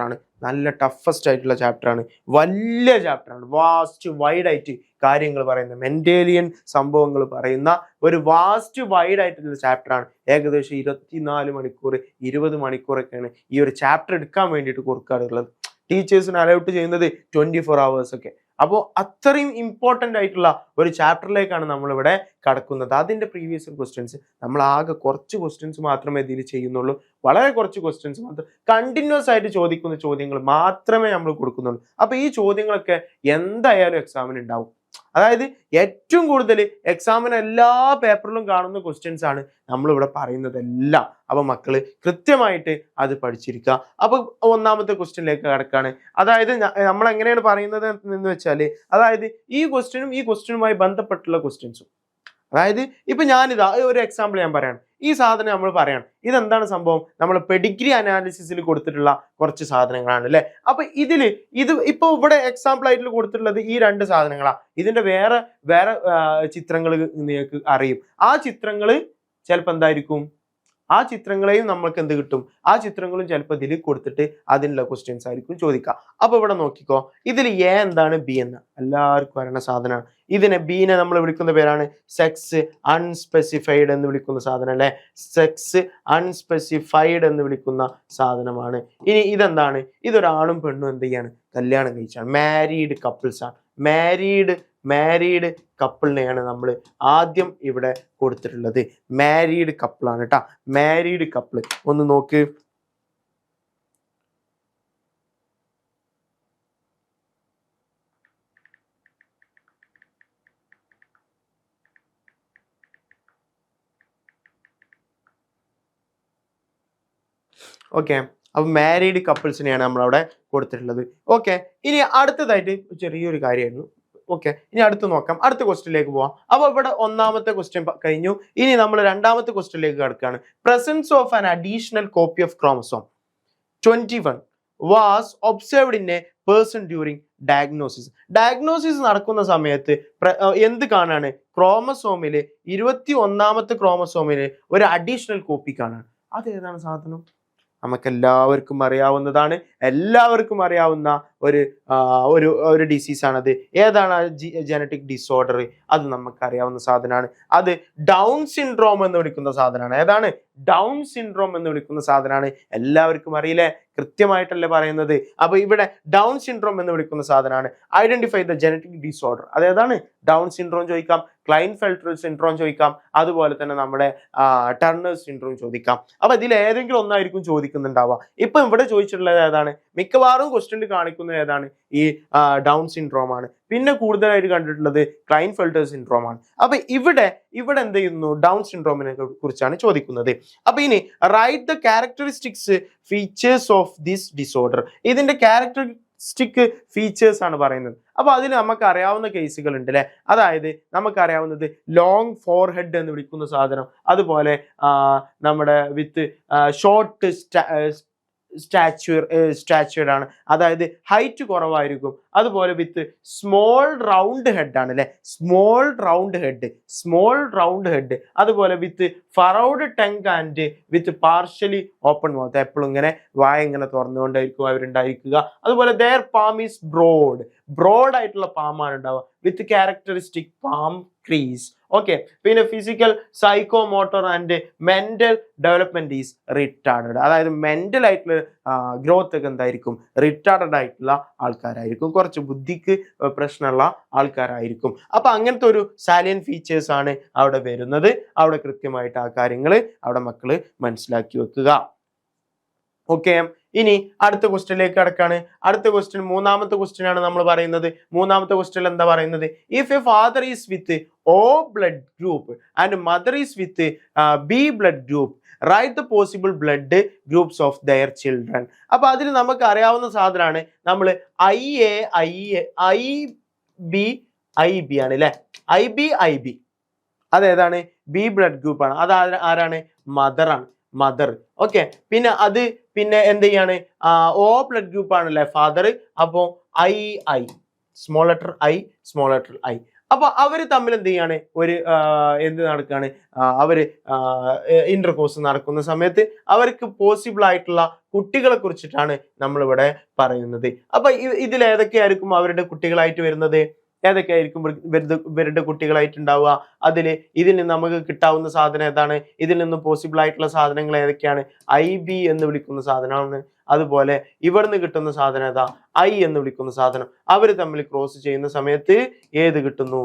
ആണ്. നല്ല ടഫസ്റ്റ് ആയിട്ടുള്ള ചാപ്റ്റർ ആണ്. വലിയ ചാപ്റ്റർ ആണ്. വാസ്റ്റ് വൈഡ് ആയിട്ട് കാര്യങ്ങൾ പറയുന്ന മെന്റേലിയൻ സംഭവങ്ങൾ പറയുന്ന ഒരു വാസ്റ്റ് വൈഡ് ആയിട്ടുള്ള ചാപ്റ്റർ ആണ്. ഏകദേശം 24 മണിക്കൂർ 20 മണിക്കൂറൊക്കെയാണ് ഈ ഒരു ചാപ്റ്റർ എടുക്കാൻ വേണ്ടിയിട്ട് കൊടുക്കാറുള്ളത്. ടീച്ചേഴ്സിന് അലൗട്ട് ചെയ്യുന്നത് 24 hours ഒക്കെ. അപ്പോൾ അത്രയും ഇമ്പോർട്ടൻ്റ് ആയിട്ടുള്ള ഒരു ചാപ്റ്ററിലേക്കാണ് നമ്മളിവിടെ കടക്കുന്നത്. അതിൻ്റെ പ്രീവിയസ് ക്വസ്റ്റ്യൻസ് നമ്മൾ ആകെ കുറച്ച് ക്വസ്റ്റ്യൻസ് മാത്രമേ ഇതിൽ ചെയ്യുന്നുള്ളൂ. വളരെ കുറച്ച് ക്വസ്റ്റ്യൻസ് മാത്രം കണ്ടിന്യൂസ് ആയിട്ട് ചോദിക്കുന്ന ചോദ്യങ്ങൾ മാത്രമേ നമ്മൾ കൊടുക്കുന്നുള്ളൂ. അപ്പോൾ ഈ ചോദ്യങ്ങളൊക്കെ എന്തായാലും എക്സാമിന് ഉണ്ടാവും. അതായത് ഏറ്റവും കൂടുതൽ എക്സാമിന് എല്ലാ പേപ്പറിലും കാണുന്ന ക്വസ്റ്റ്യൻസ് ആണ് നമ്മളിവിടെ പറയുന്നതെല്ലാം. അപ്പൊ മക്കള് കൃത്യമായിട്ട് അത് പഠിച്ചിരിക്കുക. അപ്പൊ ഒന്നാമത്തെ ക്വസ്റ്റ്യനിലേക്ക് കിടക്കാണ്. അതായത് നമ്മൾ എങ്ങനെയാണ് പറയുന്നത് എന്ന് വെച്ചാല്, അതായത് ഈ ക്വസ്റ്റ്യനുമായി ബന്ധപ്പെട്ടുള്ള ക്വസ്റ്റ്യൻസും, അതായത് ഇപ്പൊ ഞാനിതാ ഒരു എക്സാമ്പിൾ ഞാൻ പറയാണ്. ഈ സാധനം നമ്മൾ പറയണം. ഇതെന്താണ് സംഭവം? നമ്മൾ പെഡിഗ്രി അനാലിസിസിൽ കൊടുത്തിട്ടുള്ള കുറച്ച് സാധനങ്ങളാണ് അല്ലെ? അപ്പൊ ഇത് ഇപ്പൊ ഇവിടെ എക്സാമ്പിൾ ആയിട്ട് കൊടുത്തിട്ടുള്ളത് ഈ രണ്ട് സാധനങ്ങളാണ്. ഇതിന്റെ വേറെ ചിത്രങ്ങൾ നിങ്ങൾക്ക് അറിയും. ആ ചിത്രങ്ങൾ ചിലപ്പോൾ എന്തായിരിക്കും? ആ ചിത്രങ്ങളെയും നമ്മൾക്ക് എന്ത് കിട്ടും? ആ ചിത്രങ്ങളും ചിലപ്പോൾ ഇതിൽ കൊടുത്തിട്ട് അതിനുള്ള ക്വസ്റ്റ്യൻസ് ആയിരിക്കും ചോദിക്കുക. അപ്പൊ ഇവിടെ നോക്കിക്കോ, ഇതിൽ എ എന്താണ്, ബി എന്ന എല്ലാവർക്കും അറിയുന്ന സാധനമാണ്. ഇതിനെ ബീനെ നമ്മൾ വിളിക്കുന്ന പേരാണ് സെക്സ് അൺസ്പെസിഫൈഡ് എന്ന് വിളിക്കുന്ന സാധനം അല്ലെ? സെക്സ് അൺസ്പെസിഫൈഡ് എന്ന് വിളിക്കുന്ന സാധനമാണ്. ഇനി ഇതെന്താണ്? ഇതൊരാണും പെണ്ണും എന്ത് ചെയ്യാണ്? കല്യാണം കഴിച്ചാണ്. മാരീഡ് കപ്പിൾസ് ആണ്. മാരീഡ് കപ്പിളിനെയാണ് നമ്മൾ ആദ്യം ഇവിടെ കൊടുത്തിട്ടുള്ളത്. മാരീഡ് കപ്പിളാണ് കേട്ടോ. മാരീഡ് കപ്പിൾ ഒന്ന് നോക്ക്. ഓക്കെ, അപ്പൊ മാരീഡ് കപ്പിൾസിനെയാണ് നമ്മളവിടെ കൊടുത്തിട്ടുള്ളത്. ഓക്കെ, ഇനി അടുത്തതായിട്ട് ചെറിയൊരു കാര്യമായിരുന്നു. ഓക്കെ, ഇനി അടുത്ത് നോക്കാം, അടുത്ത ക്വസ്റ്റ്യനിലേക്ക് പോവാം. അപ്പോൾ ഇവിടെ ഒന്നാമത്തെ ക്വസ്റ്റ്യൻ കഴിഞ്ഞു. ഇനി നമ്മൾ രണ്ടാമത്തെ ക്വസ്റ്റ്യനിലേക്ക് കിടക്കുകയാണ്. Presence of an additional copy of chromosome 21 was observed in a person during diagnosis. Diagnosis നടക്കുന്ന സമയത്ത് എന്ത് കാണാണ്? ക്രോമസോമില് 21ാമത്തെ ക്രോമസോമില് ഒരു അഡീഷണൽ കോപ്പി കാണാണ്. അത് ഏതാണ് സാധനം? നമുക്ക് എല്ലാവർക്കും അറിയാവുന്നതാണ്, എല്ലാവർക്കും അറിയാവുന്ന ഒരു ഒരു ഒരു ഡിസീസാണത്. ഏതാണ് ജനറ്റിക് ഡിസോർഡർ? അത് നമുക്കറിയാവുന്ന സാധനമാണ്. അത് ഡൗൺ സിൻഡ്രോം എന്ന് വിളിക്കുന്ന സാധനമാണ്. ഏതാണ്? ഡൗൺ സിൻഡ്രോം എന്ന് വിളിക്കുന്ന സാധനമാണ്. എല്ലാവർക്കും അറിയില്ലേ? കൃത്യമായിട്ടല്ലേ പറയുന്നത്. അപ്പൊ ഇവിടെ ഡൗൺ സിൻഡ്രോം എന്ന് വിളിക്കുന്ന സാധനമാണ്. Identify the genetic disorder. അതേതാണ്? ഡൗൺ സിൻഡ്രോം ചോദിക്കാം, ക്ലൈൻഫെൽറ്റർ സിൻഡ്രോം ചോദിക്കാം, അതുപോലെ തന്നെ നമ്മുടെ ടർണർ സിൻഡ്രോം ചോദിക്കാം. അപ്പൊ ഇതിൽ ഏതെങ്കിലും ഒന്നായിരിക്കും ചോദിക്കുന്നുണ്ടാവുക. ഇപ്പൊ ഇവിടെ ചോദിച്ചിട്ടുള്ളത് ഏതാണ്? മിക്കവാറും ക്വസ്റ്റ്യൻ കാണിക്കുന്നത് ഏതാണ്? ഈ ഡൗൺ സിൻഡ്രോം ആണ്. പിന്നെ കൂടുതലായിട്ട് കണ്ടിട്ടുള്ളത് ക്ലൈൻഫെൽറ്റർ സിൻഡ്രോം ആണ്. അപ്പൊ ഇവിടെ എന്ത് ചെയ്യുന്നു? ഡൗൺ സിൻഡ്രോമിനെ കുറിച്ചാണ് ചോദിക്കുന്നത്. അപ്പൊ ഇനി write the characteristics features of this disorder. ഇതിന്റെ ക്യാരക്ടറിസ്റ്റിക് ഫീച്ചേഴ്സ് ആണ് പറയുന്നത്. അപ്പൊ അതിൽ നമുക്ക് അറിയാവുന്ന കേസുകൾ ഉണ്ട് അല്ലെ. അതായത് നമുക്കറിയാവുന്നത് ലോങ് ഫോർഹെഡ് എന്ന് വിളിക്കുന്ന സാധനം, അതുപോലെ നമ്മുടെ വിത്ത് ഷോർട്ട് സ്റ്റാച്യൂർഡ് ആണ്, അതായത് ഹൈറ്റ് കുറവായിരിക്കും. അതുപോലെ വിത്ത് സ്മോൾ റൗണ്ട് ഹെഡ് ആണ് അല്ലെ, സ്മോൾ റൗണ്ട് ഹെഡ്. അതുപോലെ with furrowed tongue and with partially open mouth. എപ്പോഴും ഇങ്ങനെ വായ ഇങ്ങനെ തുറന്നുകൊണ്ടായിരിക്കും അവരുണ്ടായിരിക്കുക. അതുപോലെ ദെയർ പാം ഈസ് ബ്രോഡ് ആയിട്ടുള്ള പാമാണ് ഉണ്ടാവുക, വിത്ത് ക്യാരക്ടറിസ്റ്റിക് പാം ക്രീസ്. ഓക്കെ, പിന്നെ physical psychomotor and mental development is retarded. അതായത് മെന്റൽ ആയിട്ടുള്ള ഗ്രോത്ത് ഒക്കെ എന്തായിരിക്കും? റിട്ടാർഡഡ് ആയിട്ടുള്ള ആൾക്കാരായിരിക്കും, കുറച്ച് ബുദ്ധിക്ക് പ്രശ്നമുള്ള ആൾക്കാരായിരിക്കും. അപ്പൊ അങ്ങനത്തെ ഒരു സാലിയൻ ഫീച്ചേഴ്സ് ആണ് അവിടെ വരുന്നത്. അവിടെ കൃത്യമായിട്ട് ആ കാര്യങ്ങൾ അവിടെ മക്കള് മനസ്സിലാക്കി വെക്കുക. ഓക്കെ, ഇനി അടുത്ത ക്വസ്റ്റ്യനിലേക്ക് കടക്കാണ്. അടുത്ത ക്വസ്റ്റ്യൻ മൂന്നാമത്തെ ക്വസ്റ്റ്യൻ ആണ് നമ്മൾ പറയുന്നത്. മൂന്നാമത്തെ ക്വസ്റ്റ്യൻ എന്താ പറയുന്നത്? If A father is with O blood group and mother is with B blood group, write the possible blood groups of their children. അപ്പൊ അതിൽ നമുക്ക് അറിയാവുന്ന സാധനമാണ് നമ്മൾ IB ആണ് അല്ലെ. IB അതേതാണ്? ബി ബ്ലഡ് ഗ്രൂപ്പ് ആണ്. അത് ആരാണ്? മദർ. ഓക്കെ, പിന്നെ എന്ത് ചെയ്യാണ്? O ബ്ലഡ് ഗ്രൂപ്പ് ആണല്ലേ ഫാദർ. അപ്പോ I സ്മോൾ ലെറ്റർ I. അപ്പൊ അവര് തമ്മിൽ എന്ത് ചെയ്യാണ്? എന്ത് നടക്കുകയാണ്? അവര് ഇന്റർകോഴ്സ് നടക്കുന്ന സമയത്ത് അവർക്ക് പോസിബിൾ ആയിട്ടുള്ള കുട്ടികളെ കുറിച്ചിട്ടാണ് നമ്മളിവിടെ പറയുന്നത്. അപ്പൊ ഇതിൽ ഏതൊക്കെയായിരിക്കും അവരുടെ കുട്ടികളായിട്ട് വരുന്നത്? ഏതൊക്കെയായിരിക്കും ഇവരുടെ കുട്ടികളായിട്ടുണ്ടാവുക? ഇതിൽ നിന്ന് നമുക്ക് കിട്ടാവുന്ന സാധനം ഏതാണ്? ഇതിൽ നിന്ന് പോസിബിൾ ആയിട്ടുള്ള സാധനങ്ങൾ ഏതൊക്കെയാണ്? IB എന്ന് വിളിക്കുന്ന സാധനമാണ്. അതുപോലെ ഇവിടുന്ന് കിട്ടുന്ന സാധനം ഏതാ? I എന്ന് വിളിക്കുന്ന സാധനം. അവർ തമ്മിൽ ക്രോസ് ചെയ്യുന്ന സമയത്ത് ഏത് കിട്ടുന്നു?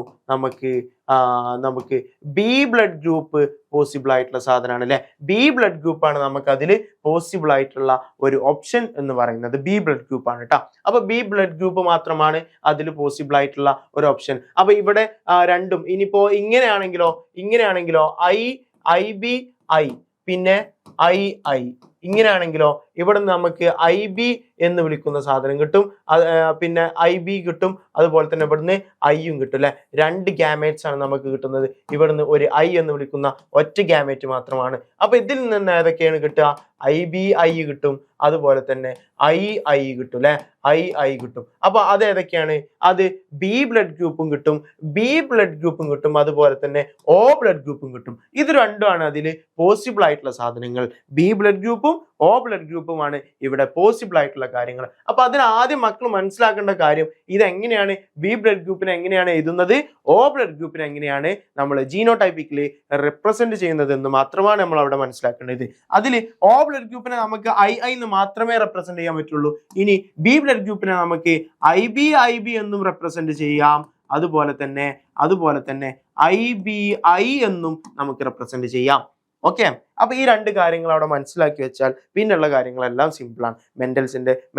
നമുക്ക് ബി ബ്ലഡ് ഗ്രൂപ്പ് പോസിബിൾ ആയിട്ടുള്ള സാധനമാണ് അല്ലെ. ബി ബ്ലഡ് ഗ്രൂപ്പ് ആണ് നമുക്ക് അതിൽ പോസിബിൾ ആയിട്ടുള്ള ഒരു ഓപ്ഷൻ എന്ന് പറയുന്നത്. ബി ബ്ലഡ് ഗ്രൂപ്പ് ആണ് കേട്ടോ. അപ്പൊ ബി ബ്ലഡ് ഗ്രൂപ്പ് മാത്രമാണ് അതിൽ പോസിബിൾ ആയിട്ടുള്ള ഒരു ഓപ്ഷൻ. അപ്പൊ ഇവിടെ രണ്ടും ഇനിയിപ്പോ ഇങ്ങനെയാണെങ്കിലോ IB പിന്നെ I ഇങ്ങനെയാണെങ്കിലോ ഇവിടെ നമുക്ക് IB എന്ന് വിളിക്കുന്ന സാധനം കിട്ടും, പിന്നെ IB കിട്ടും. അതുപോലെ തന്നെ ഇവിടുന്ന് ഐയും കിട്ടും അല്ലെ. 2 ഗ്യാമേറ്റ്സ് ആണ് നമുക്ക് കിട്ടുന്നത്. ഇവിടുന്ന് ഒരു I എന്ന് വിളിക്കുന്ന ഒറ്റ ഗ്യാമേറ്റ് മാത്രമാണ്. അപ്പൊ ഇതിൽ നിന്ന് ഏതൊക്കെയാണ് കിട്ടുക? IB കിട്ടും, അതുപോലെ തന്നെ I കിട്ടും അല്ലെ. I കിട്ടും. അപ്പൊ അത് ഏതൊക്കെയാണ്? അത് B ബ്ലഡ് ഗ്രൂപ്പും കിട്ടും, അതുപോലെ തന്നെ O ബ്ലഡ് ഗ്രൂപ്പും കിട്ടും. ഇത് രണ്ടുമാണ് അതിൽ പോസിബിൾ ആയിട്ടുള്ള സാധനങ്ങൾ. B ബ്ലഡ് ഗ്രൂപ്പും O ബ്ലഡ് ഗ്രൂപ്പുമാണ് ഇവിടെ പോസിബിൾ ആയിട്ടുള്ള കാര്യങ്ങൾ. അപ്പൊ അതിന് ആദ്യം മക്കൾ മനസ്സിലാക്കേണ്ട കാര്യം ഇതെങ്ങനെയാണ് B ബ്ലഡ് ഗ്രൂപ്പിനെ എങ്ങനെയാണ് എഴുതുന്നത്, O ബ്ലഡ് ഗ്രൂപ്പിനെ എങ്ങനെയാണ് നമ്മൾ ജീനോടൈപ്പിക്കലി റെപ്രസെന്റ് ചെയ്യുന്നത് എന്ന് മാത്രമാണ് നമ്മൾ അവിടെ മനസ്സിലാക്കേണ്ടത്. അതിൽ O ബ്ലഡ് ഗ്രൂപ്പിനെ നമുക്ക് I എന്ന് മാത്രമേ റെപ്രസെന്റ് ചെയ്യാൻ പറ്റുള്ളൂ. ഇനി B ബ്ലഡ് ഗ്രൂപ്പിനെ നമുക്ക് IB എന്നും റെപ്രസെന്റ് ചെയ്യാം. അതുപോലെ തന്നെ IBI എന്നും നമുക്ക് റെപ്രസെന്റ് ചെയ്യാം. ഓക്കെ. അപ്പൊ ഈ രണ്ട് കാര്യങ്ങൾ അവിടെ മനസ്സിലാക്കി വെച്ചാൽ പിന്നെയുള്ള കാര്യങ്ങളെല്ലാം സിമ്പിളാണ്.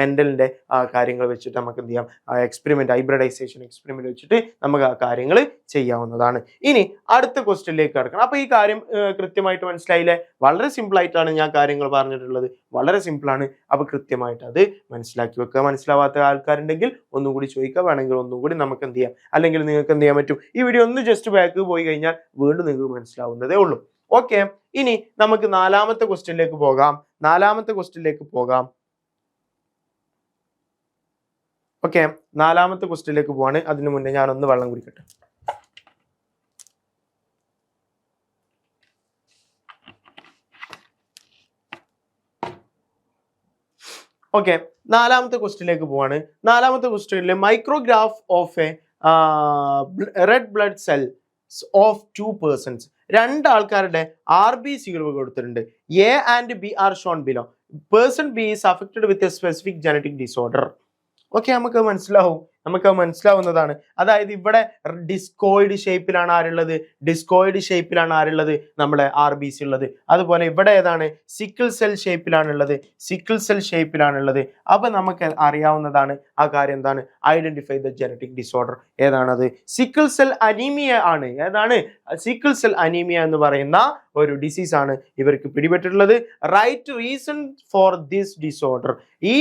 മെന്റലിന്റെ കാര്യങ്ങൾ വെച്ചിട്ട് നമുക്ക് എന്ത് ചെയ്യാം, എക്സ്പെരിമെന്റ്, ഹൈബ്രിഡൈസേഷൻ എക്സ്പെരിമെന്റ് വെച്ചിട്ട് നമുക്ക് ആ കാര്യങ്ങൾ ചെയ്യാവുന്നതാണ്. ഇനി അടുത്ത ക്വസ്റ്റ്യനിലേക്ക് കടക്കണം. അപ്പൊ ഈ കാര്യം കൃത്യമായിട്ട് മനസ്സിലായില്ലേ? വളരെ സിമ്പിൾ ആയിട്ടാണ് ഞാൻ കാര്യങ്ങൾ പറഞ്ഞിട്ടുള്ളത്, വളരെ സിമ്പിളാണ്. അപ്പൊ കൃത്യമായിട്ട് അത് മനസ്സിലാക്കി വെക്കുക. മനസ്സിലാവാത്ത ആൾക്കാരുണ്ടെങ്കിൽ ഒന്നും കൂടി ചോദിക്കുക, വേണമെങ്കിൽ ഒന്നും കൂടി നമുക്ക് എന്ത് ചെയ്യാം, അല്ലെങ്കിൽ നിങ്ങൾക്ക് എന്ത് ചെയ്യാൻ പറ്റും, ഈ വീഡിയോ ഒന്ന് ജസ്റ്റ് ബാക്ക് പോയി കഴിഞ്ഞാൽ വീണ്ടും നിങ്ങൾക്ക് മനസ്സിലാവുന്നതേ ഉള്ളൂ. ഓക്കെ. ഇനി നമുക്ക് നാലാമത്തെ ക്വസ്റ്റ്യനിലേക്ക് പോകാം. ഓക്കെ, നാലാമത്തെ ക്വസ്റ്റ്യനിലേക്ക് പോവാണ്. അതിനു മുന്നേ ഞാനൊന്ന് വെള്ളം കുടിക്കട്ടെ. ഓക്കെ, നാലാമത്തെ ക്വസ്റ്റ്യനിലേക്ക് പോവാണ്. നാലാമത്തെ ക്വസ്റ്റ്യനിൽ micrograph of A red blood cell of 2 persons, രണ്ട് ആൾക്കാരുടെ RBCകൾ കൊടുത്തിട്ടുണ്ട്. A and B are shown below. Person B is affected with a specific genetic disorder. Okay, നമുക്ക് മനസ്സിലാവുന്നതാണ്. അതായത് ഇവിടെ ഡിസ്കോയിഡ് ഷേപ്പിലാണ് ആരുള്ളത്, നമ്മുടെ RBC ഉള്ളത്. അതുപോലെ ഇവിടെ ഏതാണ്, സിക്കിൾ സെൽ ഷേപ്പിലാണുള്ളത്. അപ്പൊ നമുക്ക് അറിയാവുന്നതാണ് ആ കാര്യം എന്താണ്, ഐഡന്റിഫൈ ദ ജനറ്റിക് ഡിസോർഡർ. ഏതാണത്? സിക്കിൾ സെൽ അനീമിയ ആണ്. ഏതാണ്? സിക്കിൾ സെൽ അനീമിയ എന്ന് പറയുന്ന ഒരു ഡിസീസ് ആണ് ഇവർക്ക് പിടിപെട്ടിട്ടുള്ളത്. Write reason for this disorder. ഈ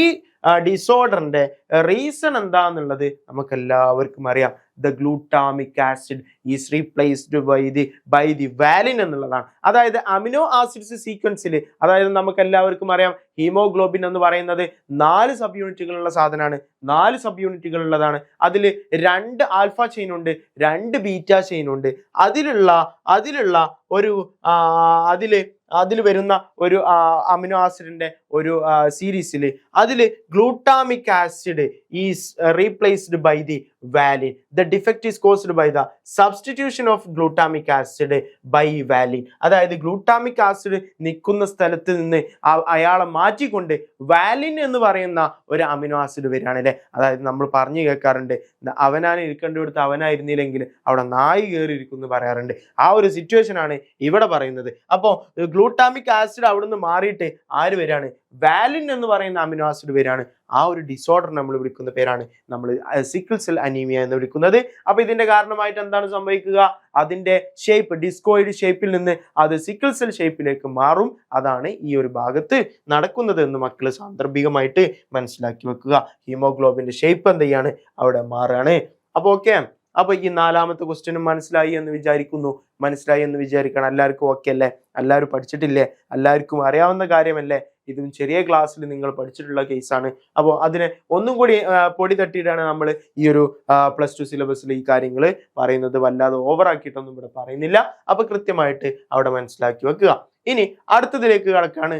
ഡിസോർഡറിന്റെ റീസൺ എന്താന്നുള്ളത് നമുക്ക് എല്ലാവർക്കും അറിയാം. The glutamic acid is replaced by the valine എന്നുള്ളതാണ്. അതായത് അമിനോ ആസിഡ്സ് സീക്വൻസിൽ, അതായത് നമുക്ക് എല്ലാവർക്കും അറിയാം ഹീമോഗ്ലോബിൻ എന്ന് പറയുന്നത് 4 സബ് യൂണിറ്റുകളുള്ള സാധനമാണ്. 4 സബ് യൂണിറ്റുകൾ ഉള്ളതാണ്. അതിൽ 2 ആൽഫ ചെയിൻ ഉണ്ട്, 2 ബീറ്റ ചെയിൻ ഉണ്ട്. അതിൽ വരുന്ന ഒരു അമിനോ ആസിഡിന്റെ ഒരു സീരീസിൽ അതിൽ glutamic acid is replaced by the valine. The defect is caused by the substitution of glutamic acid by valine. അതായത് ഗ്ലൂട്ടാമിക് ആസിഡ് നിൽക്കുന്ന സ്ഥലത്ത് നിന്ന് അയാളെ മാറ്റിക്കൊണ്ട് വാലിൻ എന്ന് പറയുന്ന ഒരു അമിനോ ആസിഡ് വരികയാണ് അല്ലേ. അതായത് നമ്മൾ പറഞ്ഞു കേൾക്കാറുണ്ട്, അവനാണ് ഇരിക്കേണ്ടിടത്ത് അവനായിരുന്നില്ലെങ്കിൽ അവിടെ നായി കയറി ഇരിക്കും എന്ന് പറയാറുണ്ട്. ആ ഒരു സിറ്റുവേഷൻ ആണ് ഇവിടെ പറയുന്നത്. അപ്പോൾ ഗ്ലൂട്ടാമിക് ആസിഡ് അവിടുന്ന് മാറിയിട്ട് ആര് വരികയാണ്, വാലിൻ എന്ന് പറയുന്ന അമിനോ ആസിഡ് വരികയാണ്. ആ ഒരു ഡിസോർഡർ നമ്മൾ വിളിക്കുന്ന പേരാണ് നമ്മൾ സിക്കിൾ സെൽ അനീമിയ എന്ന് വിളിക്കുന്നത്. അപ്പൊ ഇതിന്റെ കാരണമായിട്ട് എന്താണ് സംഭവിക്കുക, അതിന്റെ ഷേപ്പ് ഡിസ്കോയിഡ് ഷേപ്പിൽ നിന്ന് അത് സിക്കിൾ സെൽ ഷേപ്പിലേക്ക് മാറും. അതാണ് ഈ ഒരു ഭാഗത്ത് നടക്കുന്നത് എന്ന് മക്കൾ സാന്ദർഭികമായിട്ട് മനസ്സിലാക്കി വെക്കുക. ഹീമോഗ്ലോബിന്റെ ഷേപ്പ് എന്ത് ചെയ്യാണ്, അവിടെ മാറുകയാണ്. അപ്പൊ ഓക്കെ, അപ്പൊ ഈ നാലാമത്തെ ക്വസ്റ്റ്യനും മനസ്സിലായി എന്ന് വിചാരിക്കണം. എല്ലാവർക്കും ഓക്കെ അല്ലേ? എല്ലാവരും പഠിച്ചിട്ടില്ലേ? എല്ലാവർക്കും അറിയാവുന്ന കാര്യമല്ലേ? ഇതും ചെറിയ ക്ലാസ്സിൽ നിങ്ങൾ പഠിച്ചിട്ടുള്ള കേസാണ്. അപ്പോൾ അതിനെ ഒന്നും കൂടി പൊടി തട്ടിയിട്ടാണ് നമ്മൾ ഈ ഒരു +2 സിലബസിൽ ഈ കാര്യങ്ങൾ പറയുന്നത്. വല്ലാതെ ഓവറാക്കിയിട്ടൊന്നും ഇവിടെ പറയുന്നില്ല. അപ്പൊ കൃത്യമായിട്ട് അവിടെ മനസ്സിലാക്കി വെക്കുക. ഇനി അടുത്തതിലേക്ക് കടക്കാണ്.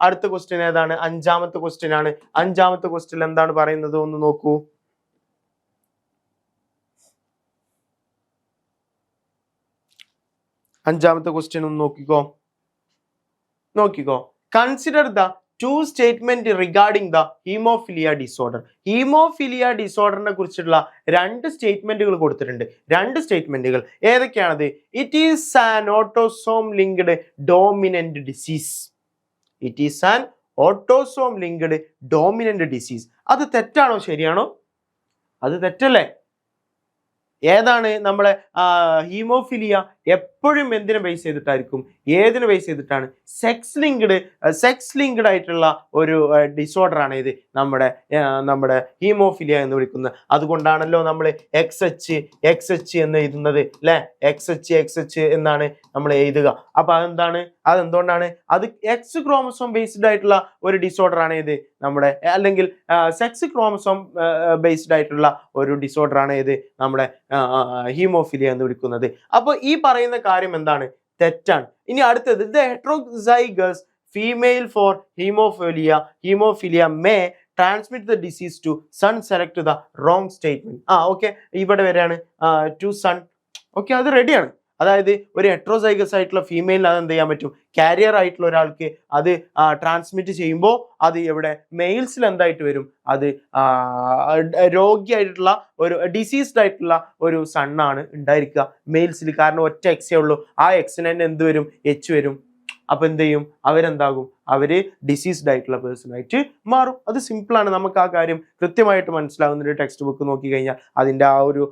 അടുത്ത ക്വസ്റ്റ്യൻ ഏതാണ്? 5ാമത്തെ ക്വസ്റ്റ്യൻ ആണ്. 5ാമത്തെ ക്വസ്റ്റ്യൻ എന്താണ് പറയുന്നത് ഒന്ന് നോക്കൂ. 5ാമത്തെ ക്വസ്റ്റ്യൻ ഒന്ന് നോക്കിക്കോ. Consider the 2 statement regarding the haemophilia disorder. Haemophilia ഡിസോർഡറിനെ കുറിച്ചുള്ള 2 സ്റ്റേറ്റ്മെന്റുകൾ കൊടുത്തിട്ടുണ്ട്. 2 സ്റ്റേറ്റ്മെന്റുകൾ ഏതൊക്കെയാണത്? It is an autosome linked dominant disease. അത് തെറ്റാണോ ശരിയാണോ? അത് തെറ്റല്ലേ? ഏതാണ് നമ്മളെ ഹീമോഫിലിയ എപ്പോഴും എന്തിനെ ബേസ് ചെയ്തിട്ടായിരിക്കും, ഏതിനെ ബേസ് ചെയ്തിട്ടാണ്? സെക്സ് ലിങ്ക്ഡ് ആയിട്ടുള്ള ഒരു ഡിസോർഡർ ആണ് ഇത് നമ്മുടെ ഹീമോഫിലിയ എന്ന് വിളിക്കുന്നത്. അതുകൊണ്ടാണല്ലോ നമ്മൾ XH എന്ന് എഴുതുന്നത് അല്ലെ. XH എന്നാണ് നമ്മൾ എഴുതുക. അപ്പൊ അതെന്തുകൊണ്ടാണ്? അത് X ക്രോമസോം ബേസ്ഡ് ആയിട്ടുള്ള ഒരു ഡിസോർഡർ ആണ് ഇത് നമ്മുടെ, അല്ലെങ്കിൽ സെക്സ് ക്രോമസോം ബേസ്ഡ് ആയിട്ടുള്ള ഒരു ഡിസോർഡർ ആണ് ഇത് നമ്മുടെ ഹീമോഫിലിയ എന്ന് വിളിക്കുന്നത്. അപ്പൊ ഈ പറയുന്ന കാര്യം എന്താണ്? തെറ്റാണ്. ഇനി അടുത്തത്, the heterozygous female for haemophilia may transmit the disease to son. Select the wrong statement. Okay, ഇവിടെ വരെയാണ് ടു സൺ. ഓക്കെ, അത് റെഡിയാണ്. അതായത് ഒരു ഹെട്രോസൈഗസ് ആയിട്ടുള്ള ഫീമെയിലിന് അത് എന്ത് ചെയ്യാൻ പറ്റും, കാരിയർ ആയിട്ടുള്ള ഒരാൾക്ക് അത് ട്രാൻസ്മിറ്റ് ചെയ്യുമ്പോൾ അത് എവിടെ മെയിൽസിൽ എന്തായിട്ട് വരും, അത് രോഗിയായിട്ടുള്ള ഒരു ഡിസീസ്ഡ് ആയിട്ടുള്ള ഒരു സണ്ണാണ് ഉണ്ടായിരിക്കുക മെയിൽസിൽ. കാരണം ഒറ്റ എക്സേ ഉള്ളൂ. ആ എക്സിന് തന്നെ എന്ത് വരും, H വരും. അപ്പൊ എന്ത് ചെയ്യും, അവരെന്താകും, അവര് ഡിസീസ്ഡ് ആയിട്ടുള്ള പേഴ്സൺ ആയിട്ട് മാറും. അത് സിമ്പിളാണ്, നമുക്ക് ആ കാര്യം കൃത്യമായിട്ട് മനസ്സിലാവുന്ന ഒരു ടെക്സ്റ്റ് ബുക്ക് നോക്കി കഴിഞ്ഞാൽ അതിന്റെ ആ ഒരു